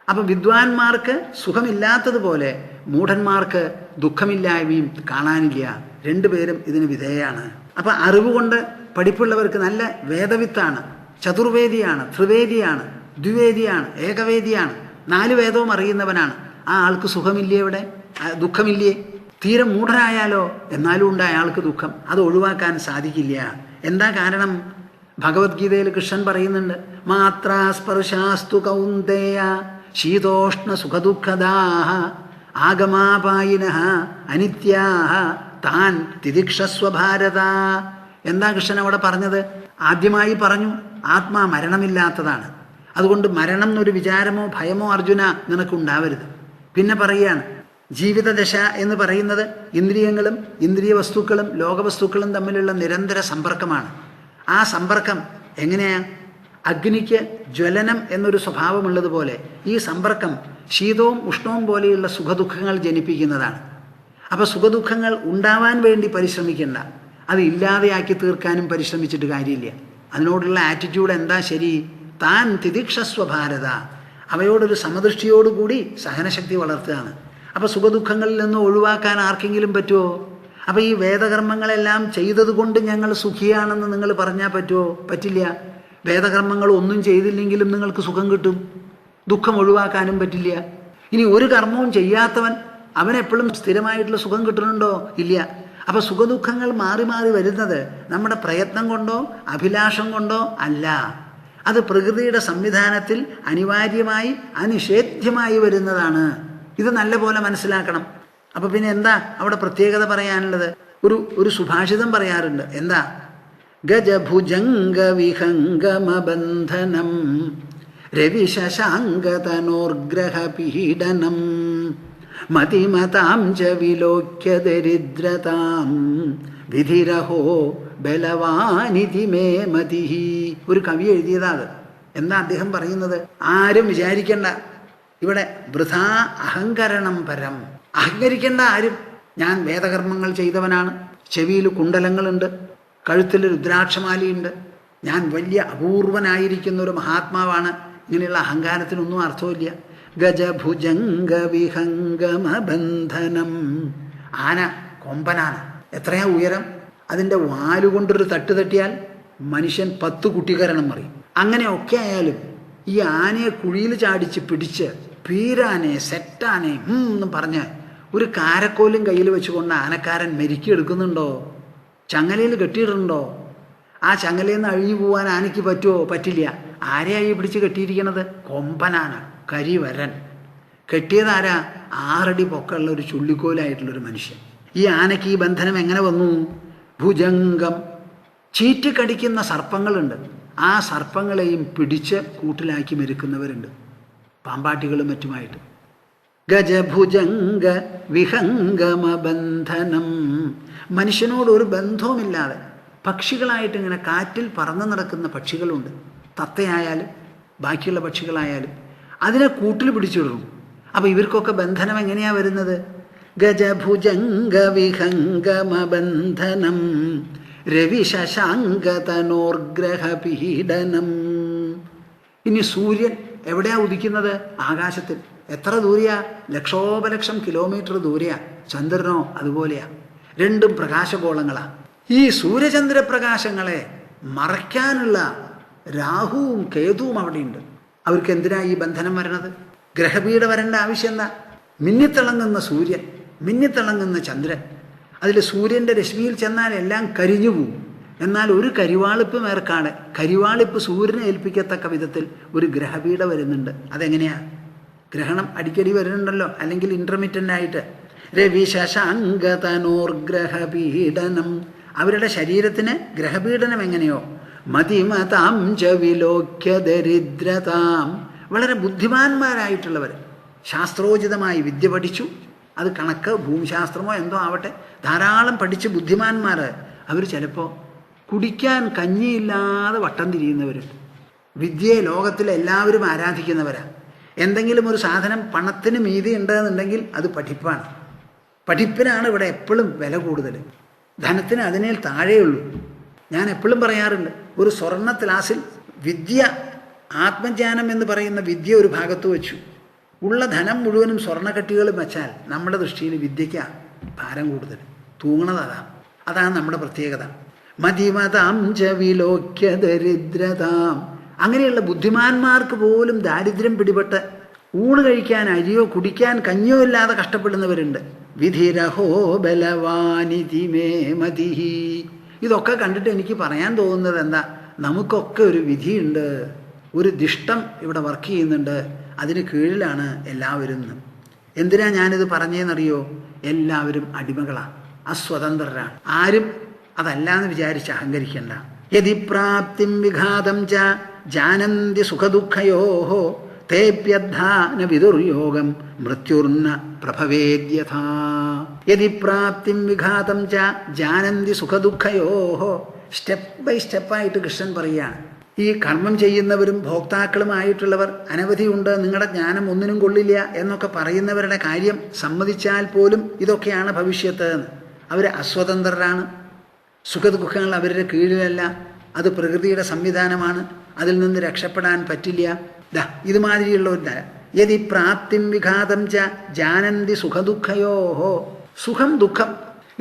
അപ്പം വിദ്വാൻമാർക്ക് സുഖമില്ലാത്തതുപോലെ മൂഢന്മാർക്ക് ദുഃഖമില്ലായ്മയും കാണാനില്ല. രണ്ടുപേരും ഇതിന് വിധേയാണ്. അപ്പം അറിവ് കൊണ്ട് പഠിപ്പുള്ളവർക്ക് നല്ല വേദവിത്താണ്, ചതുർവേദിയാണ്, ത്രിവേദിയാണ്, ദ്വിവേദിയാണ്, ഏകവേദിയാണ്, 4 വേദവും അറിയുന്നവനാണ്. ആ ആൾക്ക് സുഖമില്ലേ? ഇവിടെ ദുഃഖമില്ലേ? തീരെ മൂഢനായാലോ എന്നാലും ഉണ്ട് അയാൾക്ക് ദുഃഖം. അത് ഒഴിവാക്കാൻ സാധിക്കില്ല. എന്താ കാരണം? ഭഗവത്ഗീതയിൽ കൃഷ്ണൻ പറയുന്നുണ്ട്, മാത്രാസ്പർശാസ്തു കൗന്ദേയ ശീതോഷ്ണ സുഖദുഃഖദാഹ ആഗമാപായിനഃ അനിത്യാഹ താൻ തിദിക്ഷസ്വ ഭാരത. എന്താ കൃഷ്ണൻ അവിടെ പറഞ്ഞത്? ആദ്യമായി പറഞ്ഞു ആത്മാ മരണമില്ലാത്തതാണ്, അതുകൊണ്ട് മരണം എന്നൊരു വിചാരമോ ഭയമോ അർജുന നിനക്കുണ്ടാവരുത്. പിന്നെ പറയുകയാണ്, ജീവിതദശ എന്ന് പറയുന്നത് ഇന്ദ്രിയങ്ങളും ഇന്ദ്രിയ വസ്തുക്കളും ലോകവസ്തുക്കളും തമ്മിലുള്ള നിരന്തര സമ്പർക്കമാണ്. ആ സമ്പർക്കം എങ്ങനെയാണ്? അഗ്നിക്ക് ജ്വലനം എന്നൊരു സ്വഭാവമുള്ളതുപോലെ ഈ സമ്പർക്കം ശീതവും ഉഷ്ണവും പോലെയുള്ള സുഖദുഃഖങ്ങൾ ജനിപ്പിക്കുന്നതാണ്. അപ്പോൾ സുഖദുഃഖങ്ങൾ ഉണ്ടാവാൻ വേണ്ടി പരിശ്രമിക്കേണ്ട, അത് ഇല്ലാതെയാക്കി തീർക്കാനും പരിശ്രമിച്ചിട്ട് കാര്യമില്ല. അതിനോടുള്ള ആറ്റിറ്റ്യൂഡ് എന്താ ശരി? താൻ തിദിക്ഷസ്വ ഭാരത, അവയോടൊരു സമദൃഷ്ടിയോടുകൂടി സഹനശക്തി വളർത്തുകയാണ്. അപ്പോൾ സുഖദുഃഖങ്ങളിൽ നിന്ന് ഒഴിവാക്കാൻ ആർക്കെങ്കിലും പറ്റുമോ? അപ്പോൾ ഈ വേദകർമ്മങ്ങളെല്ലാം ചെയ്തതുകൊണ്ട് ഞങ്ങൾ സുഖിയാണെന്ന് നിങ്ങൾ പറഞ്ഞാൽ പറ്റുമോ? പറ്റില്ല. വേദകർമ്മങ്ങൾ ഒന്നും ചെയ്തില്ലെങ്കിലും നിങ്ങൾക്ക് സുഖം കിട്ടും, ദുഃഖം ഒഴിവാക്കാനും പറ്റില്ല. ഇനി ഒരു കർമ്മവും ചെയ്യാത്തവൻ അവനെപ്പോഴും സ്ഥിരമായിട്ടുള്ള സുഖം കിട്ടുന്നുണ്ടോ? ഇല്ല. അപ്പോൾ സുഖദുഃഖങ്ങൾ മാറി മാറി വരുന്നത് നമ്മുടെ പ്രയത്നം കൊണ്ടോ അഭിലാഷം കൊണ്ടോ അല്ല. അത് പ്രകൃതിയുടെ സംവിധാനത്തിൽ അനിവാര്യമായി അനിഷേധ്യമായി വരുന്നതാണ്. ഇത് നല്ല പോലെ മനസ്സിലാക്കണം. അപ്പോൾ പിന്നെ എന്താ അവിടെ പ്രത്യേകത പറയാനുള്ളത്? ഒരു സുഭാഷിതം പറയാറുണ്ട്. എന്താ? ഗജഭുജംഗ വിഹംഗമബന്ധനം രവിശശാങ്കതനോർഗ്രഹ പീഡനം മതിമതാം ച വിലോക്യ ദരിദ്രതാം വിധിരഹോ ബലവാനിധി മേ മതി. ഒരു കവി എഴുതിയതാ അത്. എന്താ അദ്ദേഹം പറയുന്നത്? ആരും വിചാരിക്കേണ്ട, ഇവിടെ വൃഥാ അഹങ്കരണം പരം. അഹങ്കരിക്കേണ്ട ആരും. ഞാൻ വേദകർമ്മങ്ങൾ ചെയ്തവനാണ്, ചെവിയിൽ കുണ്ടലങ്ങളുണ്ട്, കഴുത്തിൽ രുദ്രാക്ഷമാലിയുണ്ട്, ഞാൻ വലിയ അപൂർവനായിരിക്കുന്ന ഒരു മഹാത്മാവാണ്. ഇങ്ങനെയുള്ള അഹങ്കാരത്തിനൊന്നും അർത്ഥമില്ല. ഗജഭുജംഗ വിഹംഗമബന്ധനം. ആന കൊമ്പനാണ്, എത്രയാ ഉയരം? അതിൻ്റെ വാലുകൊണ്ടൊരു തട്ട് തട്ടിയാൽ മനുഷ്യൻ 10 കുട്ടികരണം മറിയും. അങ്ങനെയൊക്കെ ആയാലും ഈ ആനയെ കുഴിയിൽ ചാടിച്ച് പിടിച്ച് പീരാനെ സെറ്റാനെ എന്നും പറഞ്ഞ് ഒരു കാരക്കോലും കയ്യിൽ വെച്ചുകൊണ്ട് ആനക്കാരൻ മെരുക്കിയെടുക്കുന്നുണ്ടോ? ചങ്ങലയിൽ കെട്ടിയിട്ടുണ്ടോ? ആ ചങ്ങലയിൽ നിന്ന് അഴിഞ്ഞു പോകാൻ ആനയ്ക്ക് പറ്റുമോ? പറ്റില്ല. ആരെയായി പിടിച്ച് കെട്ടിയിരിക്കണത്? കൊമ്പനാന, കരിവരൻ. കെട്ടിയതാരാ? 6 അടി പൊക്കമുള്ള ഒരു ചുള്ളിക്കോലായിട്ടുള്ളൊരു മനുഷ്യൻ. ഈ ആനയ്ക്ക് ഈ ബന്ധനം എങ്ങനെ വന്നു? ഭുജംഗം. ചീറ്റിക്കടിക്കുന്ന സർപ്പങ്ങളുണ്ട്, ആ സർപ്പങ്ങളെയും പിടിച്ച് കൂട്ടിലാക്കി മെരുക്കുന്നവരുണ്ട്, പാമ്പാട്ടികളും മറ്റുമായിട്ട്. ഗജഭുജംഗ വിഹംഗമബന്ധനം. മനുഷ്യനോട് ഒരു ബന്ധവുമില്ലാതെ പക്ഷികളായിട്ട് ഇങ്ങനെ കാറ്റിൽ പറന്നു നടക്കുന്ന പക്ഷികളുണ്ട്. തത്തയായാലും ബാക്കിയുള്ള പക്ഷികളായാലും അതിനെ കൂട്ടിൽ പിടിച്ചിടുന്നു. അപ്പോൾ ഇവർക്കൊക്കെ ബന്ധനം എങ്ങനെയാണ് വരുന്നത്? ഗജഭുജംഗ വിഹംഗമബന്ധനം രവിശശാങ്കതനോർഗ്രഹ പീഡനം. ഇനി സൂര്യൻ എവിടെയാ ഉദിക്കുന്നത്? ആകാശത്തിൽ. എത്ര ദൂരെയാ? ലക്ഷോപലക്ഷം കിലോമീറ്റർ ദൂരെയാ. ചന്ദ്രനോ അതുപോലെയാ. രണ്ടും പ്രകാശഗോളങ്ങളാണ്. ഈ സൂര്യചന്ദ്രപ്രകാശങ്ങളെ മറയ്ക്കാനുള്ള രാഹുവും കേതുവും അവിടെയുണ്ട്. അവർക്ക് എന്തിനാ ഈ ബന്ധനം വരണത്? ഗ്രഹപീഠ വരേണ്ട ആവശ്യം എന്താ? മിന്നിത്തിളങ്ങുന്ന സൂര്യൻ, മിന്നിത്തിളങ്ങുന്ന ചന്ദ്രൻ, അതിൽ സൂര്യൻ്റെ രശ്മിയിൽ ചെന്നാൽ എല്ലാം കരിഞ്ഞു പോവും. എന്നാൽ ഒരു കരിവാളിപ്പ് മേർക്കാണ്, കരിവാളിപ്പ് സൂര്യനെ ഏൽപ്പിക്കത്തക്ക വിധത്തിൽ ഒരു ഗ്രഹപീഠ വരുന്നുണ്ട്. അതെങ്ങനെയാ? ഗ്രഹണം അടിക്കടി വരുന്നുണ്ടല്ലോ, അല്ലെങ്കിൽ ഇൻ്റർമിറ്റൻ്റ് ആയിട്ട്. രവിശശാങ്കതനോർഗ്രഹ പീഡനം. അവരുടെ ശരീരത്തിന് ഗ്രഹപീഡനം എങ്ങനെയോ മതിമതാം ച വിലോക്യ ദരിദ്രതാം. വളരെ ബുദ്ധിമാന്മാരായിട്ടുള്ളവർ, ശാസ്ത്രോചിതമായി വിദ്യ പഠിച്ചു, അത് കണക്ക് ഭൂമിശാസ്ത്രമോ എന്തോ ആവട്ടെ, ധാരാളം പഠിച്ച് ബുദ്ധിമാന്മാർ, അവർ ചിലപ്പോൾ കുടിക്കാൻ കഞ്ഞിയില്ലാതെ വട്ടം തിരിയുന്നവരുണ്ട്. വിദ്യയെ ലോകത്തിലെ എല്ലാവരും ആരാധിക്കുന്നവരാണ്. എന്തെങ്കിലും ഒരു സാധനം പണത്തിന് മീതി ഉണ്ടെന്നുണ്ടെങ്കിൽ അത് പഠിപ്പാണ്. പഠിപ്പിനാണ് ഇവിടെ എപ്പോഴും വില കൂടുതൽ, ധനത്തിന് അതിനേൽ താഴെയുള്ളൂ. ഞാൻ എപ്പോഴും പറയാറുണ്ട്, ഒരു സ്വർണ്ണ ത്ലാസിൽ വിദ്യ, ആത്മജ്ഞാനം എന്ന് പറയുന്ന വിദ്യ ഒരു ഭാഗത്ത് വെച്ചു, ഉള്ള ധനം മുഴുവനും സ്വർണ്ണക്കട്ടികളും വെച്ചാൽ നമ്മുടെ ദൃഷ്ടിയിൽ വിദ്യയ്ക്ക് ഭാരം കൂടുതൽ, തൂങ്ങണത് അതാണ് നമ്മുടെ പ്രത്യേകത. മതിമതാം ച വിലോക്യ ദരിദ്രതാം. അങ്ങനെയുള്ള ബുദ്ധിമാന്മാർക്ക് പോലും ദാരിദ്ര്യം പിടിപെട്ട് ഊണ് കഴിക്കാൻ അരിയോ കുടിക്കാൻ കഞ്ഞിയോ ഇല്ലാതെ കഷ്ടപ്പെടുന്നവരുണ്ട്. വിധിരഹോ ബലവാനിധി മേ മതിഹി. ഇതൊക്കെ കണ്ടിട്ട് എനിക്ക് പറയാൻ തോന്നുന്നത് എന്താ, നമുക്കൊക്കെ ഒരു വിധിയുണ്ട്, ഒരു ദിഷ്ടം ഇവിടെ വർക്ക് ചെയ്യുന്നുണ്ട്, അതിന് കീഴിലാണ് എല്ലാവരും. എന്തിനാ ഞാനിത് പറഞ്ഞതെന്നറിയോ? എല്ലാവരും അടിമകളാണ്, അസ്വതന്ത്രരാണ്. ആരും അതല്ലാന്ന് വിചാരിച്ച് അഹങ്കരിക്കണ്ട. യതി പ്രാപ്തിം വിഘാതം ച ജാനന്തി സുഖദുഃഖയോ തേപ്യദ്ധാന വിദുർയോഗം മൃത്യുർന പ്രഭവേദ്യഥാ. യതി പ്രാപ്തിം വിഘാതം ച ജാനന്തി സുഖദുഃഖയോ. സ്റ്റെപ്പ് ബൈ സ്റ്റെപ്പായിട്ട് കൃഷ്ണൻ പറയുകയാണ്. ഈ കർമ്മം ചെയ്യുന്നവരും ഭോക്താക്കളുമായിട്ടുള്ളവർ അനവധിയുണ്ട്, നിങ്ങളുടെ ജ്ഞാനം ഒന്നിനും കൊള്ളില്ല എന്നൊക്കെ പറയുന്നവരുടെ കാര്യം സമ്മതിച്ചാൽ പോലും ഇതൊക്കെയാണ് ഭവിഷ്യത്ത് എന്ന്. അവർ അസ്വതന്ത്രരാണ്, സുഖദുഃഖങ്ങൾ അവരുടെ കീഴിലല്ല, അത് പ്രകൃതിയുടെ സംവിധാനമാണ്, അതിൽ നിന്ന് രക്ഷപ്പെടാൻ പറ്റില്ല. ഇതുമാതിരിയുള്ള ഒരു യതി പ്രാപ്തിം വിഘാതം ച ജാനന്തി സുഖദുഃഖയോ. സുഖം ദുഃഖം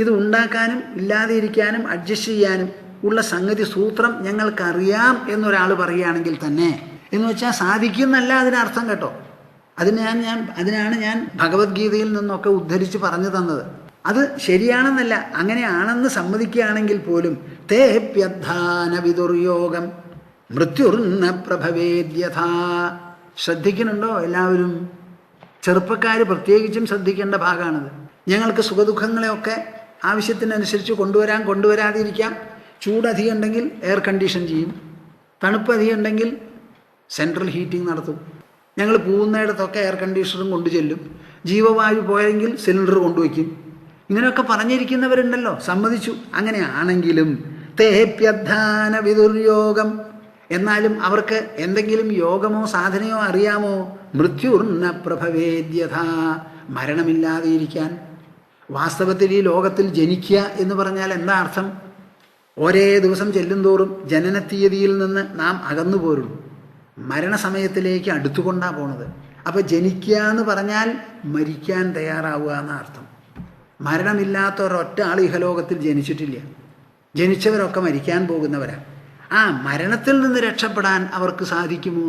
ഇത് ഉണ്ടാക്കാനും ഇല്ലാതെ ഇരിക്കാനും അഡ്ജസ്റ്റ് ചെയ്യാനും ഉള്ള സംഗതി സൂത്രം ഞങ്ങൾക്കറിയാം എന്നൊരാൾ പറയുകയാണെങ്കിൽ തന്നെ, എന്ന് വെച്ചാൽ സാധിക്കുന്നല്ല അതിനർത്ഥം കേട്ടോ. അതിനാണ് ഞാൻ ഭഗവത്ഗീതയിൽ നിന്നൊക്കെ ഉദ്ധരിച്ച് പറഞ്ഞു തന്നത്. അത് ശരിയാണെന്നല്ല, അങ്ങനെയാണെന്ന് സമ്മതിക്കുകയാണെങ്കിൽ പോലും തേപ്യദ്ധാന വിദുർയോഗം മൃത്യുർന പ്രഭവേദ്യഥാ. ശ്രദ്ധിക്കുന്നുണ്ടോ എല്ലാവരും? ചെറുപ്പക്കാർ പ്രത്യേകിച്ചും ശ്രദ്ധിക്കേണ്ട ഭാഗമാണിത്. ഞങ്ങൾക്ക് സുഖദുഃഖങ്ങളെയൊക്കെ ആവശ്യത്തിനനുസരിച്ച് കൊണ്ടുവരാതിരിക്കാം. ചൂടധികം ഉണ്ടെങ്കിൽ എയർ കണ്ടീഷൻ ചെയ്യും, തണുപ്പ് അധികം ഉണ്ടെങ്കിൽ സെൻട്രൽ ഹീറ്റിംഗ് നടത്തും. ഞങ്ങൾ പോകുന്നിടത്തൊക്കെ എയർ കണ്ടീഷണറും കൊണ്ടു ചെല്ലും. ജീവവായു പോയെങ്കിൽ സിലിണ്ടർ കൊണ്ടുവയ്ക്കും. ഇങ്ങനെയൊക്കെ പറഞ്ഞിരിക്കുന്നവരുണ്ടല്ലോ, സമ്മതിച്ചു. അങ്ങനെയാണെങ്കിലും തേപ്യദ്ധാന വിദുർയോഗം, എന്നാലും അവർക്ക് എന്തെങ്കിലും യോഗമോ സാധനയോ അറിയാമോ? മൃത്യുർന പ്രഭവേദ്യഥാ, മരണമില്ലാതെ ഇരിക്കാൻ. വാസ്തവത്തിൽ ഈ ലോകത്തിൽ ജനിക്കുക എന്ന് പറഞ്ഞാൽ എന്താ അർത്ഥം? ഒരേ ദിവസം ചെല്ലുന്തോറും ജനനത്തീയതിയിൽ നിന്ന് നാം അകന്നു പോരുള്ളൂ, മരണസമയത്തിലേക്ക് അടുത്തുകൊണ്ടാണ് പോണത്. അപ്പോൾ ജനിക്കുക എന്ന് പറഞ്ഞാൽ മരിക്കാൻ തയ്യാറാവുക എന്ന അർത്ഥം. മരണമില്ലാത്ത ഒരൊറ്റ ആൾ ഇഹലോകത്തിൽ ജനിച്ചിട്ടില്ല. ജനിച്ചവരൊക്കെ മരിക്കാൻ പോകുന്നവരാണ്. ആ മരണത്തിൽ നിന്ന് രക്ഷപ്പെടാൻ അവർക്ക് സാധിക്കുമോ?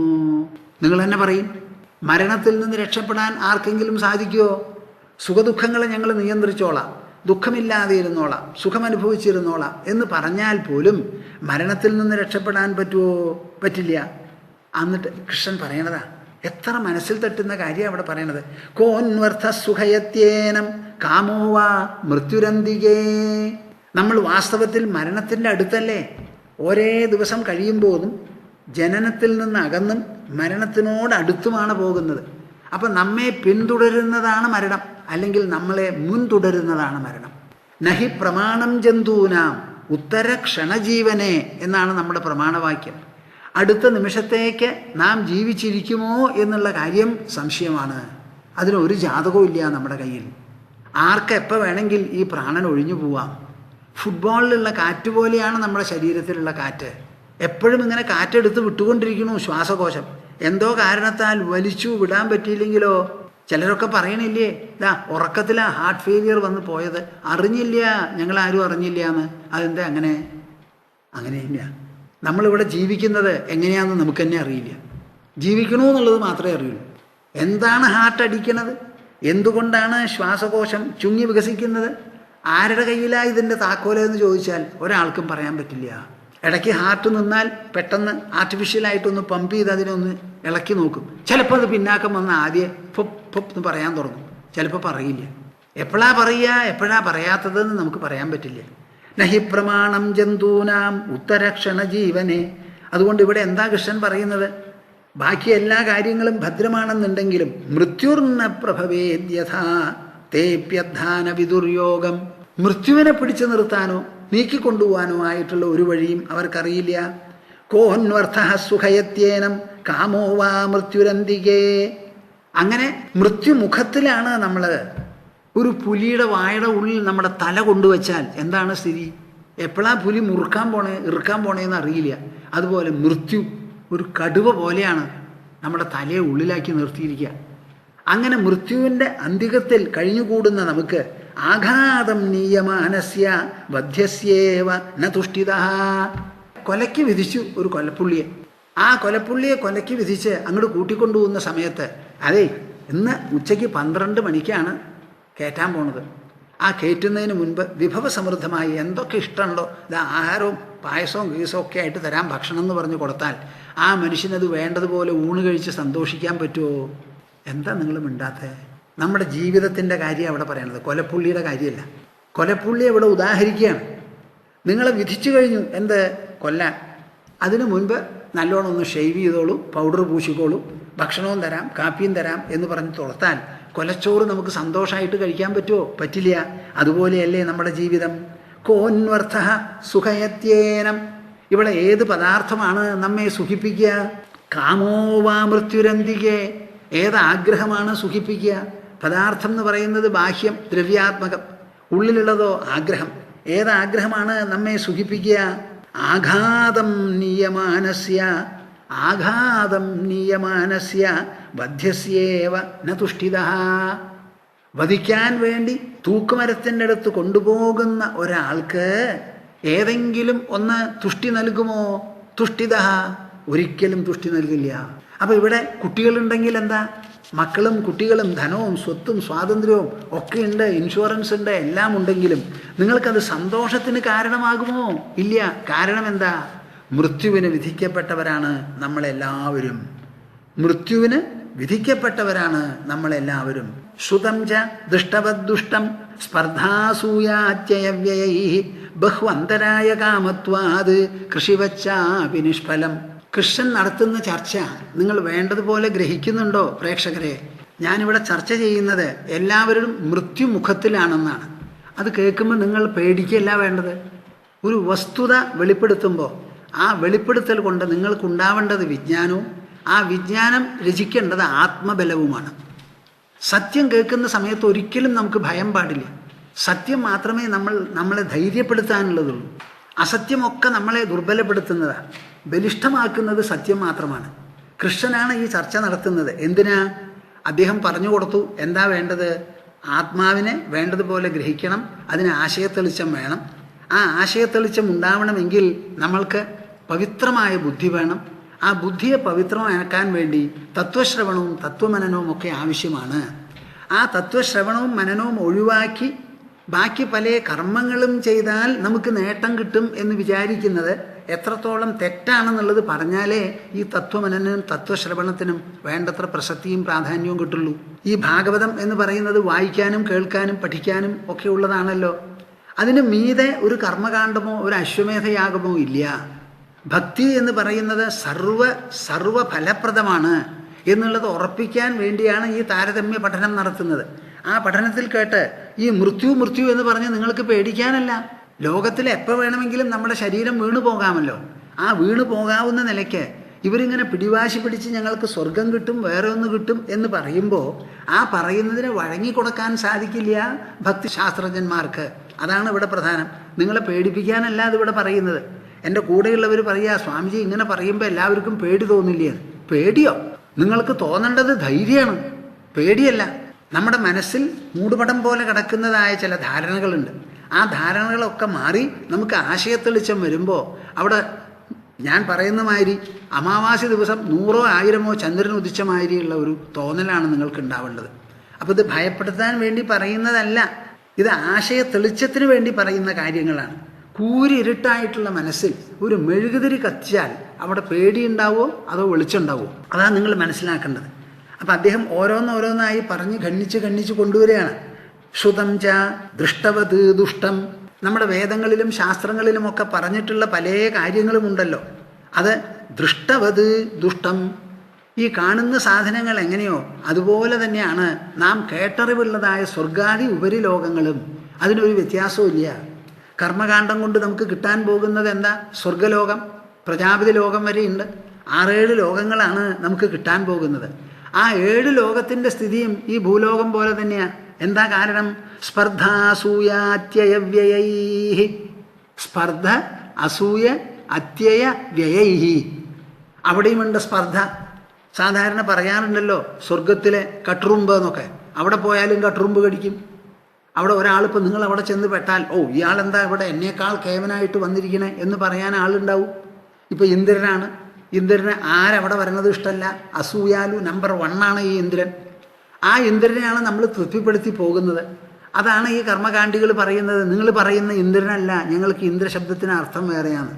നിങ്ങൾ തന്നെ പറയും. മരണത്തിൽ നിന്ന് രക്ഷപ്പെടാൻ ആർക്കെങ്കിലും സാധിക്കുമോ? സുഖദുഃഖങ്ങളെ ഞങ്ങൾ നിയന്ത്രിച്ചോളാം, ദുഃഖമില്ലാതെ ഇരുന്നോളാം, സുഖമനുഭവിച്ചിരുന്നോളാം എന്ന് പറഞ്ഞാൽ പോലും മരണത്തിൽ നിന്ന് രക്ഷപ്പെടാൻ പറ്റുമോ? പറ്റില്ല. എന്നിട്ട് കൃഷ്ണൻ പറയണതാ, എത്ര മനസ്സിൽ തട്ടുന്ന കാര്യം അവിടെ പറയണത്. കോന്വർത്ഥ സുഖയത്യേനം കാമോവാ മൃത്യുരന്തികേ. നമ്മൾ വാസ്തവത്തിൽ മരണത്തിൻ്റെ അടുത്തല്ലേ. ഒരേ ദിവസം കഴിയുമ്പോഴും ജനനത്തിൽ നിന്ന് അകന്നും മരണത്തിനോട് അടുത്തുമാണ് പോകുന്നത്. അപ്പം നമ്മെ പിന്തുടരുന്നതാണ് മരണം, അല്ലെങ്കിൽ നമ്മളെ മുൻതുടരുന്നതാണ് മരണം. നഹി പ്രമാണം ജന്തൂനാം ഉത്തര ക്ഷണജീവനെ എന്നാണ് നമ്മുടെ പ്രമാണവാക്യം. അടുത്ത നിമിഷത്തേക്ക് നാം ജീവിച്ചിരിക്കുമോ എന്നുള്ള കാര്യം സംശയമാണ്. അതിനൊരു ജാതകവും ഇല്ല നമ്മുടെ കയ്യിൽ. ആർക്കെപ്പോൾ വേണമെങ്കിൽ ഈ പ്രാണൻ ഒഴിഞ്ഞു പോവാം. ഫുട്ബോളിലുള്ള കാറ്റ് പോലെയാണ് നമ്മുടെ ശരീരത്തിലുള്ള കാറ്റ്. എപ്പോഴും ഇങ്ങനെ കാറ്റെടുത്ത് വിട്ടുകൊണ്ടിരിക്കണു ശ്വാസകോശം. എന്തോ കാരണത്താൽ വലിച്ചു വിടാൻ പറ്റിയില്ലെങ്കിലോ? ചിലരൊക്കെ പറയണില്ലേ, ഉറക്കത്തിലാണ് ഹാർട്ട് ഫെയിലിയർ വന്ന് പോയത്, അറിഞ്ഞില്ല, ഞങ്ങളാരും അറിഞ്ഞില്ല എന്ന്. അതെന്താ അങ്ങനെ? അങ്ങനെയില്ല. നമ്മളിവിടെ ജീവിക്കുന്നത് എങ്ങനെയാണെന്ന് നമുക്ക് തന്നെ അറിയില്ല. ജീവിക്കണമെന്നുള്ളത് മാത്രമേ അറിയുള്ളൂ. എന്താണ് ഹാർട്ട് അടിക്കണത്, എന്തുകൊണ്ടാണ് ശ്വാസകോശം ചുങ്ങി വികസിക്കുന്നത്, ആരുടെ കയ്യിലാണ് ഇതിൻ്റെ താക്കോലെന്ന് ചോദിച്ചാൽ ഒരാൾക്കും പറയാൻ പറ്റില്ല. ഇടയ്ക്ക് ഹാർട്ട് നിന്നാൽ പെട്ടെന്ന് ആർട്ടിഫിഷ്യലായിട്ടൊന്ന് പമ്പ് ചെയ്ത് അതിനൊന്ന് ഇളക്കി നോക്കും. ചിലപ്പോൾ അത് പിന്നാക്കം വന്ന് ആദ്യം പൊപ്പ് പൊപ്പ് എന്ന് പറയാൻ തുടങ്ങും, ചിലപ്പോൾ പറയില്ല. എപ്പോഴാണ് പറയുക എപ്പോഴാണ് പറയാത്തതെന്ന് നമുക്ക് പറയാൻ പറ്റില്ല. നഹി പ്രമാണം ജന്തൂനാം ഉത്തരക്ഷണ ജീവനെ. അതുകൊണ്ട് ഇവിടെ എന്താ കൃഷ്ണൻ പറയുന്നത്? ബാക്കി എല്ലാ കാര്യങ്ങളും ഭദ്രമാണെന്നുണ്ടെങ്കിലും മൃത്യുർന പ്രഭവേദ്യഥാ തേപ്യധാന വിദുര്യോഗം, മൃത്യുവിനെ പിടിച്ചു നിർത്താനോ നീക്കിക്കൊണ്ടുപോകാനോ ആയിട്ടുള്ള ഒരു വഴിയും അവർക്കറിയില്ല. കോന്വർത്ഥ സുഖയത്യേനം കാമോ വാ മൃത്യുരന്തികേ. അങ്ങനെ മൃത്യുമുഖത്തിലാണ് നമ്മൾ. ഒരു പുലിയുടെ വായുടെ ഉള്ളിൽ നമ്മുടെ തല കൊണ്ടുവച്ചാൽ എന്താണ് സ്ഥിതി? എപ്പോഴാ പുലി ഇറുക്കാൻ പോണേന്ന് അറിയില്ല. അതുപോലെ മൃത്യു ഒരു കടുവ പോലെയാണ് നമ്മുടെ തലയെ ഉള്ളിലാക്കി നിർത്തിയിരിക്കുക. അങ്ങനെ മൃത്യുവിൻ്റെ അന്തികത്തിൽ കഴിഞ്ഞുകൂടുന്ന നമുക്ക് ആഘാതം നീയമാനസ്യ വധ്യസ്യേവ ന തുഷ്ടിത. കൊലയ്ക്ക് വിധിച്ചു ഒരു കൊലപ്പുള്ളിയെ. ആ കൊലപ്പുള്ളിയെ കൊലയ്ക്ക് വിധിച്ച് അങ്ങോട്ട് കൂട്ടിക്കൊണ്ടുപോകുന്ന സമയത്ത്, അതെ ഇന്ന് ഉച്ചയ്ക്ക് 12 മണിക്കാണ് കയറ്റാൻ പോണത്. ആ കയറ്റുന്നതിന് മുൻപ് വിഭവസമൃദ്ധമായി എന്തൊക്കെ ഇഷ്ടമുണ്ടോ ഇത് ആഹാരവും പായസവും ഗീസവും ഒക്കെ ആയിട്ട് തരാം ഭക്ഷണം എന്ന് പറഞ്ഞ് കൊടുത്താൽ ആ മനുഷ്യനത് വേണ്ടതുപോലെ ഊണ് കഴിച്ച് സന്തോഷിക്കാൻ പറ്റുമോ? എന്താ നിങ്ങൾ മിണ്ടാത്തത്? നമ്മുടെ ജീവിതത്തിൻ്റെ കാര്യം അവിടെ പറയണത്, കൊലപ്പുള്ളിയുടെ കാര്യമല്ല. കൊലപ്പുള്ളിയെ ഇവിടെ ഉദാഹരിക്കുകയാണ്. നിങ്ങളെ വിധിച്ചു കഴിഞ്ഞു എന്ത് കൊല്ലാൻ. അതിനു മുൻപ് നല്ലോണം ഒന്ന് ഷെയ്വ് ചെയ്തോളൂ, പൗഡർ പൂശിക്കോളൂ, ഭക്ഷണവും തരാം കാപ്പിയും തരാം എന്ന് പറഞ്ഞ് തുറത്താൽ കൊലച്ചോറ് നമുക്ക് സന്തോഷമായിട്ട് കഴിക്കാൻ പറ്റുമോ? പറ്റില്ല. അതുപോലെയല്ലേ നമ്മുടെ ജീവിതം. കോന്വർത്ഥ സുഖയത്യേനം. ഇവിടെ ഏത് പദാർത്ഥമാണ് നമ്മെ സുഖിപ്പിക്കുക? കാമോവാ മൃത്യുരന്തികെ. ഏത് ആഗ്രഹമാണ് സുഖിപ്പിക്കുക? പദാർത്ഥം എന്ന് പറയുന്നത് ബാഹ്യം, ദ്രവ്യാത്മകം. ഉള്ളിലുള്ളതോ ആഗ്രഹം. ഏത് ആഗ്രഹമാണ് നമ്മെ സുഖിപ്പിക്കുക? ആഘാതം നീയമാനസ്യ. ആഘാതം നീയമാനസ്യ വധ്യസ്യേവ ന തുഷ്ടിത. വധിക്കാൻ വേണ്ടി തൂക്കുമരത്തിൻ്റെ അടുത്ത് കൊണ്ടുപോകുന്ന ഒരാൾക്ക് ഏതെങ്കിലും ഒന്ന് തുഷ്ടി നൽകുമോ? തുഷ്ടിത, ഒരിക്കലും തുഷ്ടി നൽകില്ല. അപ്പോൾ ഇവിടെ കുട്ടികളുണ്ടെങ്കിൽ എന്താ? മക്കളും കുട്ടികളും ധനവും സ്വത്തും സ്വാതന്ത്ര്യവും ഒക്കെ ഉണ്ട്, ഇൻഷുറൻസ് ഉണ്ട്, എല്ലാം ഉണ്ടെങ്കിലും നിങ്ങൾക്കത് സന്തോഷത്തിന് കാരണമാകുമോ? ഇല്ല. കാരണം എന്താ? മൃത്യുവിന് വിധിക്കപ്പെട്ടവരാണ് നമ്മളെല്ലാവരും. മൃത്യുവിന് വിധിക്കപ്പെട്ടവരാണ് നമ്മളെല്ലാവരും. ശ്രുതം ച ദുഷ്ടവദ്ദുഷ്ടം സ്പർദ്ധാസൂയാത്യയവ്യയൈ ബഹ്വന്തരായ കാമത്വാത് കൃഷിവച്ചാപി നിഷ്ഫലം. കൃഷ്ണൻ നടത്തുന്ന ചർച്ച നിങ്ങൾ വേണ്ടതുപോലെ ഗ്രഹിക്കുന്നുണ്ടോ പ്രേക്ഷകരെ? ഞാനിവിടെ ചർച്ച ചെയ്യുന്നത് എല്ലാവരും മൃത്യുമുഖത്തിലാണെന്നാണ്. അത് കേൾക്കുമ്പോൾ നിങ്ങൾ പേടിക്കല്ല വേണ്ടത്. ഒരു വസ്തുത വെളിപ്പെടുത്തുമ്പോൾ ആ വെളിപ്പെടുത്തൽ കൊണ്ട് നിങ്ങൾക്കുണ്ടാവേണ്ടത് വിജ്ഞാനവും ആ വിജ്ഞാനം രചിക്കേണ്ടത് ആത്മബലവുമാണ്. സത്യം കേൾക്കുന്ന സമയത്ത് ഒരിക്കലും നമുക്ക് ഭയം പാടില്ല. സത്യം മാത്രമേ നമ്മളെ ധൈര്യപ്പെടുത്താനുള്ളതുള്ളൂ. അസത്യമൊക്കെ നമ്മളെ ദുർബലപ്പെടുത്തുന്നതാണ്. ബലിഷ്ഠമാക്കുന്നത് സത്യം മാത്രമാണ്. കൃഷ്ണനാണ് ഈ ചർച്ച നടത്തുന്നത്. എന്തിനാ? അദ്ദേഹം പറഞ്ഞു കൊടുത്തു എന്താ വേണ്ടത്. ആത്മാവിനെ വേണ്ടതുപോലെ ഗ്രഹിക്കണം, അതിന് ആശയത്തെളിച്ചം വേണം. ആ ആശയത്തെളിച്ചം ഉണ്ടാവണമെങ്കിൽ നമ്മൾക്ക് പവിത്രമായ ബുദ്ധി വേണം. ആ ബുദ്ധിയെ പവിത്രമാക്കാൻ വേണ്ടി തത്വശ്രവണവും തത്വമനനവും ഒക്കെ ആവശ്യമാണ്. ആ തത്വശ്രവണവും മനനവും ഒഴിവാക്കി ബാക്കി പല കർമ്മങ്ങളും ചെയ്താൽ നമുക്ക് നേട്ടം കിട്ടും എന്ന് വിചാരിക്കുന്നത് എത്രത്തോളം തെറ്റാണെന്നുള്ളത് പറഞ്ഞാലേ ഈ തത്വമനനും തത്വശ്രവണത്തിനും വേണ്ടത്ര പ്രസക്തിയും പ്രാധാന്യവും കിട്ടുള്ളൂ. ഈ ഭാഗവതം എന്ന് പറയുന്നത് വായിക്കാനും കേൾക്കാനും പഠിക്കാനും ഒക്കെ ഉള്ളതാണല്ലോ. അതിന് മീതെ ഒരു കർമ്മകാണ്ഡമോ ഒരു അശ്വമേധയാഗമോ ഇല്ല. ഭക്തി എന്ന് പറയുന്നത് സർവഫലപ്രദമാണ് എന്നുള്ളത് ഉറപ്പിക്കാൻ വേണ്ടിയാണ് ഈ താരതമ്യ പഠനം നടത്തുന്നത്. ആ പഠനത്തിൽ കേട്ട് ഈ മൃത്യു എന്ന് പറഞ്ഞ് നിങ്ങൾക്ക് പേടിക്കാനല്ല. ലോകത്തിൽ എപ്പോൾ വേണമെങ്കിലും നമ്മുടെ ശരീരം വീണു പോകാമല്ലോ. ആ വീണു പോകാവുന്ന നിലയ്ക്ക് ഇവരിങ്ങനെ പിടിവാശി പിടിച്ച് ഞങ്ങൾക്ക് സ്വർഗം കിട്ടും വേറെ ഒന്ന് കിട്ടും എന്ന് പറയുമ്പോൾ ആ പറയുന്നതിന് വഴങ്ങിക്കൊടുക്കാൻ സാധിക്കില്ല ഭക്തിശാസ്ത്രജ്ഞന്മാർക്ക്. അതാണ് ഇവിടെ പ്രധാനം. നിങ്ങളെ പേടിപ്പിക്കാനല്ല അതിവിടെ പറയുന്നത്. എൻ്റെ കൂടെയുള്ളവർ പറയുക, സ്വാമിജി ഇങ്ങനെ പറയുമ്പോൾ എല്ലാവർക്കും പേടി തോന്നില്ലേ? പേടിയോ? നിങ്ങൾക്ക് തോന്നേണ്ടത് ധൈര്യമാണ്, പേടിയല്ല. നമ്മുടെ മനസ്സിൽ മൂടുപടം പോലെ കിടക്കുന്നതായ ചില ധാരണകളുണ്ട്. ആ ധാരണകളൊക്കെ മാറി നമുക്ക് ആശയത്തെളിച്ചം വരുമ്പോൾ അവിടെ ഞാൻ പറയുന്ന മാതിരി അമാവാസി ദിവസം 100 1000 ചന്ദ്രൻ ഉദിച്ച മാതിരിയുള്ള ഒരു തോന്നലാണ് നിങ്ങൾക്ക് ഉണ്ടാവേണ്ടത്. അപ്പോൾ ഇത് ഭയപ്പെടുത്താൻ വേണ്ടി പറയുന്നതല്ല, ഇത് ആശയത്തെളിച്ചത്തിന് വേണ്ടി പറയുന്ന കാര്യങ്ങളാണ്. കൂരിരുട്ടായിട്ടുള്ള മനസ്സിൽ ഒരു മെഴുകുതിരി കത്തിച്ചാൽ അവിടെ പേടിയുണ്ടാവോ അതോ വെളിച്ചമുണ്ടാവോ? അതാണ് നിങ്ങൾ മനസ്സിലാക്കേണ്ടത്. അപ്പം അദ്ദേഹം ഓരോന്നോരോന്നായി പറഞ്ഞ് ഖണ്ഡിച്ച് കൊണ്ടുവരികയാണ്. ശ്രുതം ച ദൃഷ്ടവത് ദുഷ്ടം നമ്മുടെ വേദങ്ങളിലും ശാസ്ത്രങ്ങളിലുമൊക്കെ പറഞ്ഞിട്ടുള്ള പല കാര്യങ്ങളുമുണ്ടല്ലോ. അത് ദൃഷ്ടവത് ദുഷ്ടം. ഈ കാണുന്ന സാധനങ്ങൾ എങ്ങനെയോ അതുപോലെ തന്നെയാണ് നാം കേട്ടറിവുള്ളതായ സ്വർഗാദി ഉപരിലോകങ്ങളും. അതിനൊരു വ്യത്യാസവും ഇല്ല. കർമ്മകാണ്ഡം കൊണ്ട് നമുക്ക് കിട്ടാൻ പോകുന്നത് എന്താ? സ്വർഗലോകം, പ്രജാപതി ലോകം വരെയുണ്ട്. 6-7 ലോകങ്ങളാണ് നമുക്ക് കിട്ടാൻ പോകുന്നത്. ആ 7 ലോകത്തിൻ്റെ സ്ഥിതിയും ഈ ഭൂലോകം പോലെ തന്നെയാണ്. എന്താ കാരണം? സ്പർദ്ധാസൂയാത്യയവ്യയൈ. സ്പർദ്ധ, അസൂയ, അത്യയ, വ്യയൈ. അവിടെയുമുണ്ട് സ്പർദ്ധ. സാധാരണ പറയാറുണ്ടല്ലോ സ്വർഗത്തിലെ കട്ടുറുമ്പ് എന്നൊക്കെ. അവിടെ പോയാലും കട്ടുറുമ്പ് കടിക്കും. അവിടെ ഒരാളിപ്പോൾ നിങ്ങൾ അവിടെ ചെന്ന് പെട്ടാൽ, ഓ ഇയാളെന്താ ഇവിടെ എന്നേക്കാൾ കേവനായിട്ട് വന്നിരിക്കണേ എന്ന് പറയാൻ ആളുണ്ടാവും. ഇപ്പോൾ ഇന്ദ്രനാണ്. ഇന്ദ്രന് ആരവിടെ വരണത് ഇഷ്ടമല്ല. അസൂയാലു നമ്പർ 1 ഈ ഇന്ദ്രൻ. ആ ഇന്ദ്രനെയാണ് നമ്മൾ തൃപ്തിപ്പെടുത്തി പോകുന്നത്. അതാണ് ഈ കർമ്മകാണ്ഡികൾ പറയുന്നത്. നിങ്ങൾ പറയുന്ന ഇന്ദ്രനല്ല, ഞങ്ങൾക്ക് ഇന്ദ്രശബ്ദത്തിന് അർത്ഥം വേറെയാണ്.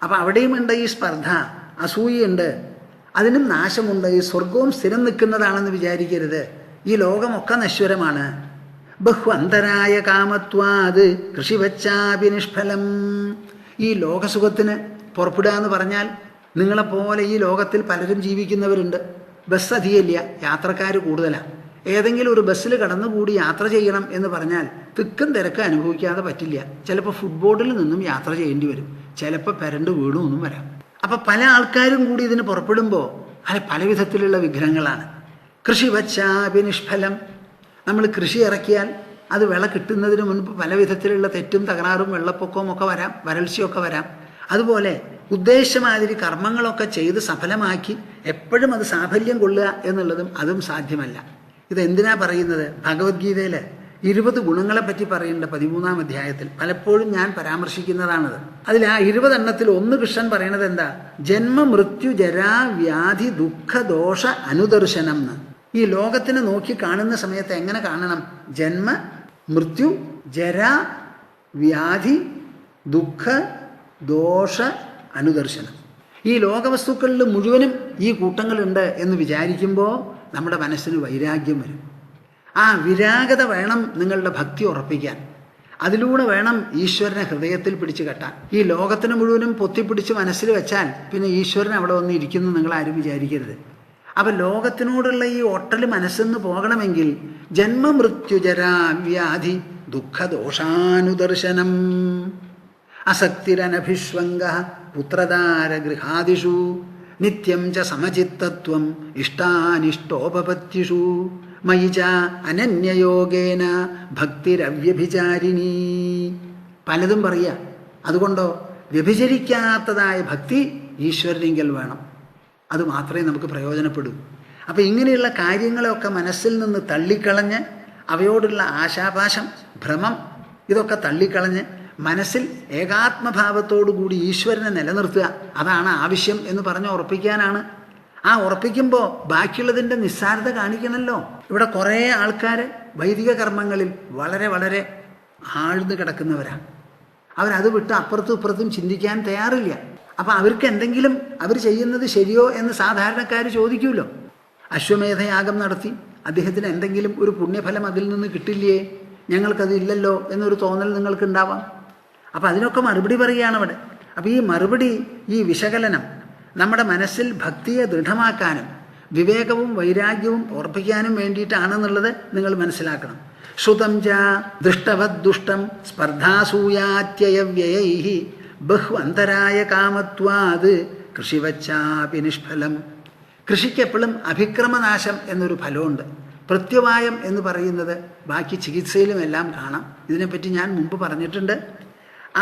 അപ്പം അവിടെയുമുണ്ട് ഈ സ്പർദ്ധ, അസൂയുണ്ട്. അതിനും നാശമുണ്ട്. ഈ സ്വർഗവും സ്ഥിരം നിൽക്കുന്നതാണെന്ന് വിചാരിക്കരുത്. ഈ ലോകമൊക്കെ നശ്വരമാണ്. ബഹ്വന്തരായ കാമത്വാത് കൃഷിവച്ചാപി നിഷ്ഫലം. ഈ ലോകസുഖത്തിന് പുറപ്പെടുക എന്ന് പറഞ്ഞാൽ, നിങ്ങളെപ്പോലെ ഈ ലോകത്തിൽ പലരും ജീവിക്കുന്നവരുണ്ട്. ബസ് അധികമില്ല, യാത്രക്കാർ കൂടുതലാണ്. ഏതെങ്കിലും ഒരു ബസ്സിൽ കടന്നുകൂടി യാത്ര ചെയ്യണം എന്ന് പറഞ്ഞാൽ തിക്കും തിരക്ക് അനുഭവിക്കാതെ പറ്റില്ല. ചിലപ്പോൾ ഫുട്ബോർഡിൽ നിന്നും യാത്ര ചെയ്യേണ്ടി വരും. ചിലപ്പോൾ പെരണ്ട് വീണൊന്നും വരാം. അപ്പം പല ആൾക്കാരും കൂടി ഇതിന് പുറപ്പെടുമ്പോൾ പല വിധത്തിലുള്ള വിഗ്രഹങ്ങളാണ്. കൃഷി വച്ചാപി നിഷ്ഫലം. നമ്മൾ കൃഷി ഇറക്കിയാൽ അത് വിള കിട്ടുന്നതിന് മുൻപ് പല വിധത്തിലുള്ള തെറ്റും തകരാറും വെള്ളപ്പൊക്കവും ഒക്കെ വരാം, വരൾച്ചയൊക്കെ വരാം. അതുപോലെ ഉദ്ദേശമാതിരി കർമ്മങ്ങളൊക്കെ ചെയ്ത് സഫലമാക്കി എപ്പോഴും അത് സാഫല്യം കൊള്ളുക എന്നുള്ളതും അതും സാധ്യമല്ല. ഇതെന്തിനാ പറയുന്നത്? ഭഗവത്ഗീതയിൽ 20 ഗുണങ്ങളെപ്പറ്റി പറയുന്നുണ്ട് 13-ാം അധ്യായത്തിൽ. പലപ്പോഴും ഞാൻ പരാമർശിക്കുന്നതാണത്. അതിൽ ആ 20 എണ്ണത്തിൽ ഒന്ന് കൃഷ്ണൻ പറയണത് എന്താ? ജന്മ മൃത്യു ജരാ വ്യാധി ദുഃഖ ദോഷ അനുദർശനം എന്ന്. ഈ ലോകത്തിനെ നോക്കി കാണുന്ന സമയത്ത് എങ്ങനെ കാണണം? ജന്മ മൃത്യു ജരാ വ്യാധി ദുഃഖ ദോഷ അനുദർശനം. ഈ ലോകവസ്തുക്കളിൽ മുഴുവനും ഈ കൂട്ടങ്ങളുണ്ട് എന്ന് വിചാരിക്കുമ്പോൾ നമ്മുടെ മനസ്സിന് വൈരാഗ്യം വരും. ആ വിരാഗത വേണം നിങ്ങളുടെ ഭക്തി ഉറപ്പിക്കാൻ. അതിലൂടെ വേണം ഈശ്വരനെ ഹൃദയത്തിൽ പിടിച്ചു കെട്ടാൻ. ഈ ലോകത്തിന് മുഴുവനും പൊത്തിപ്പിടിച്ച് മനസ്സിൽ വെച്ചാൽ പിന്നെ ഈശ്വരൻ അവിടെ വന്ന് ഇരിക്കുന്നു നിങ്ങൾ ആരും വിചാരിക്കരുത്. അപ്പം ലോകത്തിനോടുള്ള ഈ ഒട്ടൽ മനസ്സെന്ന് പോകണമെങ്കിൽ ജന്മമൃത്യുജരാ വ്യാധി ദുഃഖദോഷാനുദർശനം. അസക്തിരനഭിഷ്വംഗ പുത്രദാരഗൃഹാദിഷു നിത്യം ച സമചിത്തത്വം ഇഷ്ടാനിഷ്ടോപപത്തിഷു മയി ച അനന്യയോഗേന ഭക്തിരവ്യഭിചാരിണീ. പലതും പറയുക. അതുകൊണ്ടോ വ്യഭിചരിക്കാത്തതായ ഭക്തി ഈശ്വരനെങ്കിൽ വേണം. അത് മാത്രമേ നമുക്ക് പ്രയോജനപ്പെടൂ. അപ്പം ഇങ്ങനെയുള്ള കാര്യങ്ങളെയൊക്കെ മനസ്സിൽ നിന്ന് തള്ളിക്കളഞ്ഞ് അവയോടുള്ള ആശാപാശം, ഭ്രമം ഇതൊക്കെ തള്ളിക്കളഞ്ഞ് മനസ്സിൽ ഏകാത്മഭാവത്തോടുകൂടി ഈശ്വരനെ നിലനിർത്തുക. അതാണ് ആവശ്യം എന്ന് പറഞ്ഞ് ഉറപ്പിക്കാനാണ്. ആ ഉറപ്പിക്കുമ്പോൾ ബാക്കിയുള്ളതിൻ്റെ നിസ്സാരത കാണിക്കണമല്ലോ. ഇവിടെ കുറേ ആൾക്കാർ വൈദിക കർമ്മങ്ങളിൽ വളരെ വളരെ ആഴ്ന്നു കിടക്കുന്നവരാണ്. അവരത് വിട്ട് അപ്പുറത്തും ഇപ്പുറത്തും ചിന്തിക്കാൻ തയ്യാറില്ല. അപ്പം അവർക്ക് എന്തെങ്കിലും അവർ ചെയ്യുന്നത് ശരിയോ എന്ന് സാധാരണക്കാർ ചോദിക്കുമല്ലോ. അശ്വമേധയാഗം നടത്തി അദ്ദേഹത്തിന് എന്തെങ്കിലും ഒരു പുണ്യഫലം അതിൽ നിന്ന് കിട്ടില്ലേ, ഞങ്ങൾക്കതില്ലല്ലോ എന്നൊരു തോന്നൽ നിങ്ങൾക്കുണ്ടാവാം. അപ്പം അതിനൊക്കെ മറുപടി പറയുകയാണ് അവിടെ. അപ്പം ഈ മറുപടി, ഈ വിശകലനം നമ്മുടെ മനസ്സിൽ ഭക്തിയെ ദൃഢമാക്കാനും വിവേകവും വൈരാഗ്യവും ഉറപ്പിക്കാനും വേണ്ടിയിട്ടാണെന്നുള്ളത് നിങ്ങൾ മനസ്സിലാക്കണം. ശ്രുതം ച ദൃഷ്ടവദ്ദുഷ്ടം സ്പർദ്ധാസൂയാത്യയവ്യയൈ ബഹ്വന്തരായ കാമത്വാത് കൃഷിവച്ചാപി നിഷ്ഫലം. കൃഷിക്ക് എപ്പോഴും അഭിക്രമനാശം എന്നൊരു ഫലമുണ്ട്. പ്രത്യവായം എന്ന് പറയുന്നത് ബാക്കി ചികിത്സയിലും എല്ലാം കാണാം. ഇതിനെപ്പറ്റി ഞാൻ മുമ്പ് പറഞ്ഞിട്ടുണ്ട്.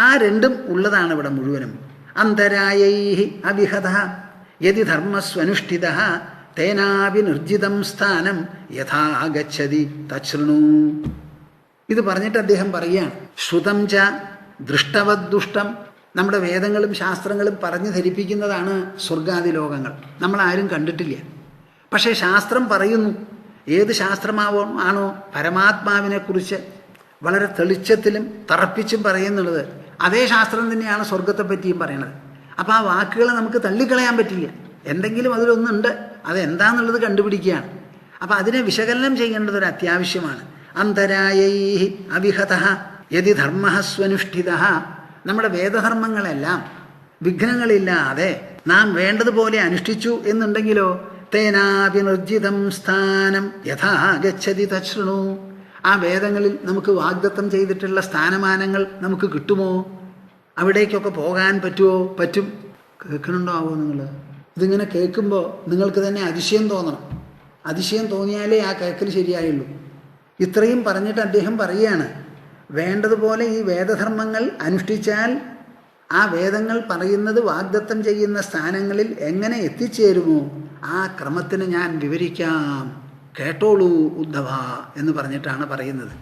ആ രണ്ടും ഉള്ളതാണ് ഇവിടെ മുഴുവനും. അന്തരായൈ അവിഹത യദി ധർമ്മസ്വനുഷ്ഠിത തേനാപി നിർജിതം സ്ഥാനം യഥാ ഗച്ഛതി തച്ഛൃണു. ഇത് പറഞ്ഞിട്ട് അദ്ദേഹം പറയുകയാണ്, ശ്രുതം ച ദൃഷ്ടവദ്ദുഷ്ടം. നമ്മുടെ വേദങ്ങളും ശാസ്ത്രങ്ങളും പറഞ്ഞു ധരിപ്പിക്കുന്നതാണ് സ്വർഗാദി ലോകങ്ങൾ. നമ്മളാരും കണ്ടിട്ടില്ല. പക്ഷേ ശാസ്ത്രം പറയുന്നു. ഏത് ശാസ്ത്രമാണോ പരമാത്മാവിനെക്കുറിച്ച് വളരെ തെളിച്ചത്തിലും തറപ്പിച്ചും പറയുന്നുള്ളത്, അതേ ശാസ്ത്രം തന്നെയാണ് സ്വർഗത്തെപ്പറ്റിയും പറയണത്. അപ്പോൾ ആ വാക്കുകളെ നമുക്ക് തള്ളിക്കളയാൻ പറ്റില്ല. എന്തെങ്കിലും അതിലൊന്നുണ്ട്, അതെന്താന്നുള്ളത് കണ്ടുപിടിക്കുകയാണ്. അപ്പോൾ അതിനെ വിശകലനം ചെയ്യേണ്ടത് ഒരു അത്യാവശ്യമാണ്. അന്തരായൈ അവിഹത യതി ധർമ്മ സ്വനുഷ്ഠിത, നമ്മുടെ വേദധർമ്മങ്ങളെല്ലാം വിഘ്നങ്ങളില്ലാതെ നാം വേണ്ടതുപോലെ അനുഷ്ഠിച്ചു എന്നുണ്ടെങ്കിലോ തേനാപി നിർജിതം സ്ഥാനം യഥാ ഗച്ഛതി തശൃണു, ആ വേദങ്ങളിൽ നമുക്ക് വാഗ്ദത്തം ചെയ്തിട്ടുള്ള സ്ഥാനമാനങ്ങൾ നമുക്ക് കിട്ടുമോ? അവിടേക്കൊക്കെ പോകാൻ പറ്റുമോ? പറ്റും. കേൾക്കണുണ്ടോ ആവോ നിങ്ങൾ? ഇതിങ്ങനെ കേൾക്കുമ്പോൾ നിങ്ങൾക്ക് തന്നെ അതിശയം തോന്നണം. അതിശയം തോന്നിയാലേ ആ കേൾക്കൽ ശരിയായുള്ളൂ. ഇത്രയും പറഞ്ഞിട്ട് അദ്ദേഹം പറയുകയാണ്, വേണ്ടതുപോലെ ഈ വേദധർമ്മങ്ങൾ അനുഷ്ഠിച്ചാൽ ആ വേദങ്ങൾ പറയുന്നത് വാഗ്ദത്തം ചെയ്യുന്ന സ്ഥാനങ്ങളിൽ എങ്ങനെ എത്തിച്ചേരുമോ ആ ക്രമത്തിന് ഞാൻ വിവരിക്കാം, കേട്ടോളൂ ഉദ്ധവ എന്ന് പറഞ്ഞിട്ടാണ് പറയുന്നത്.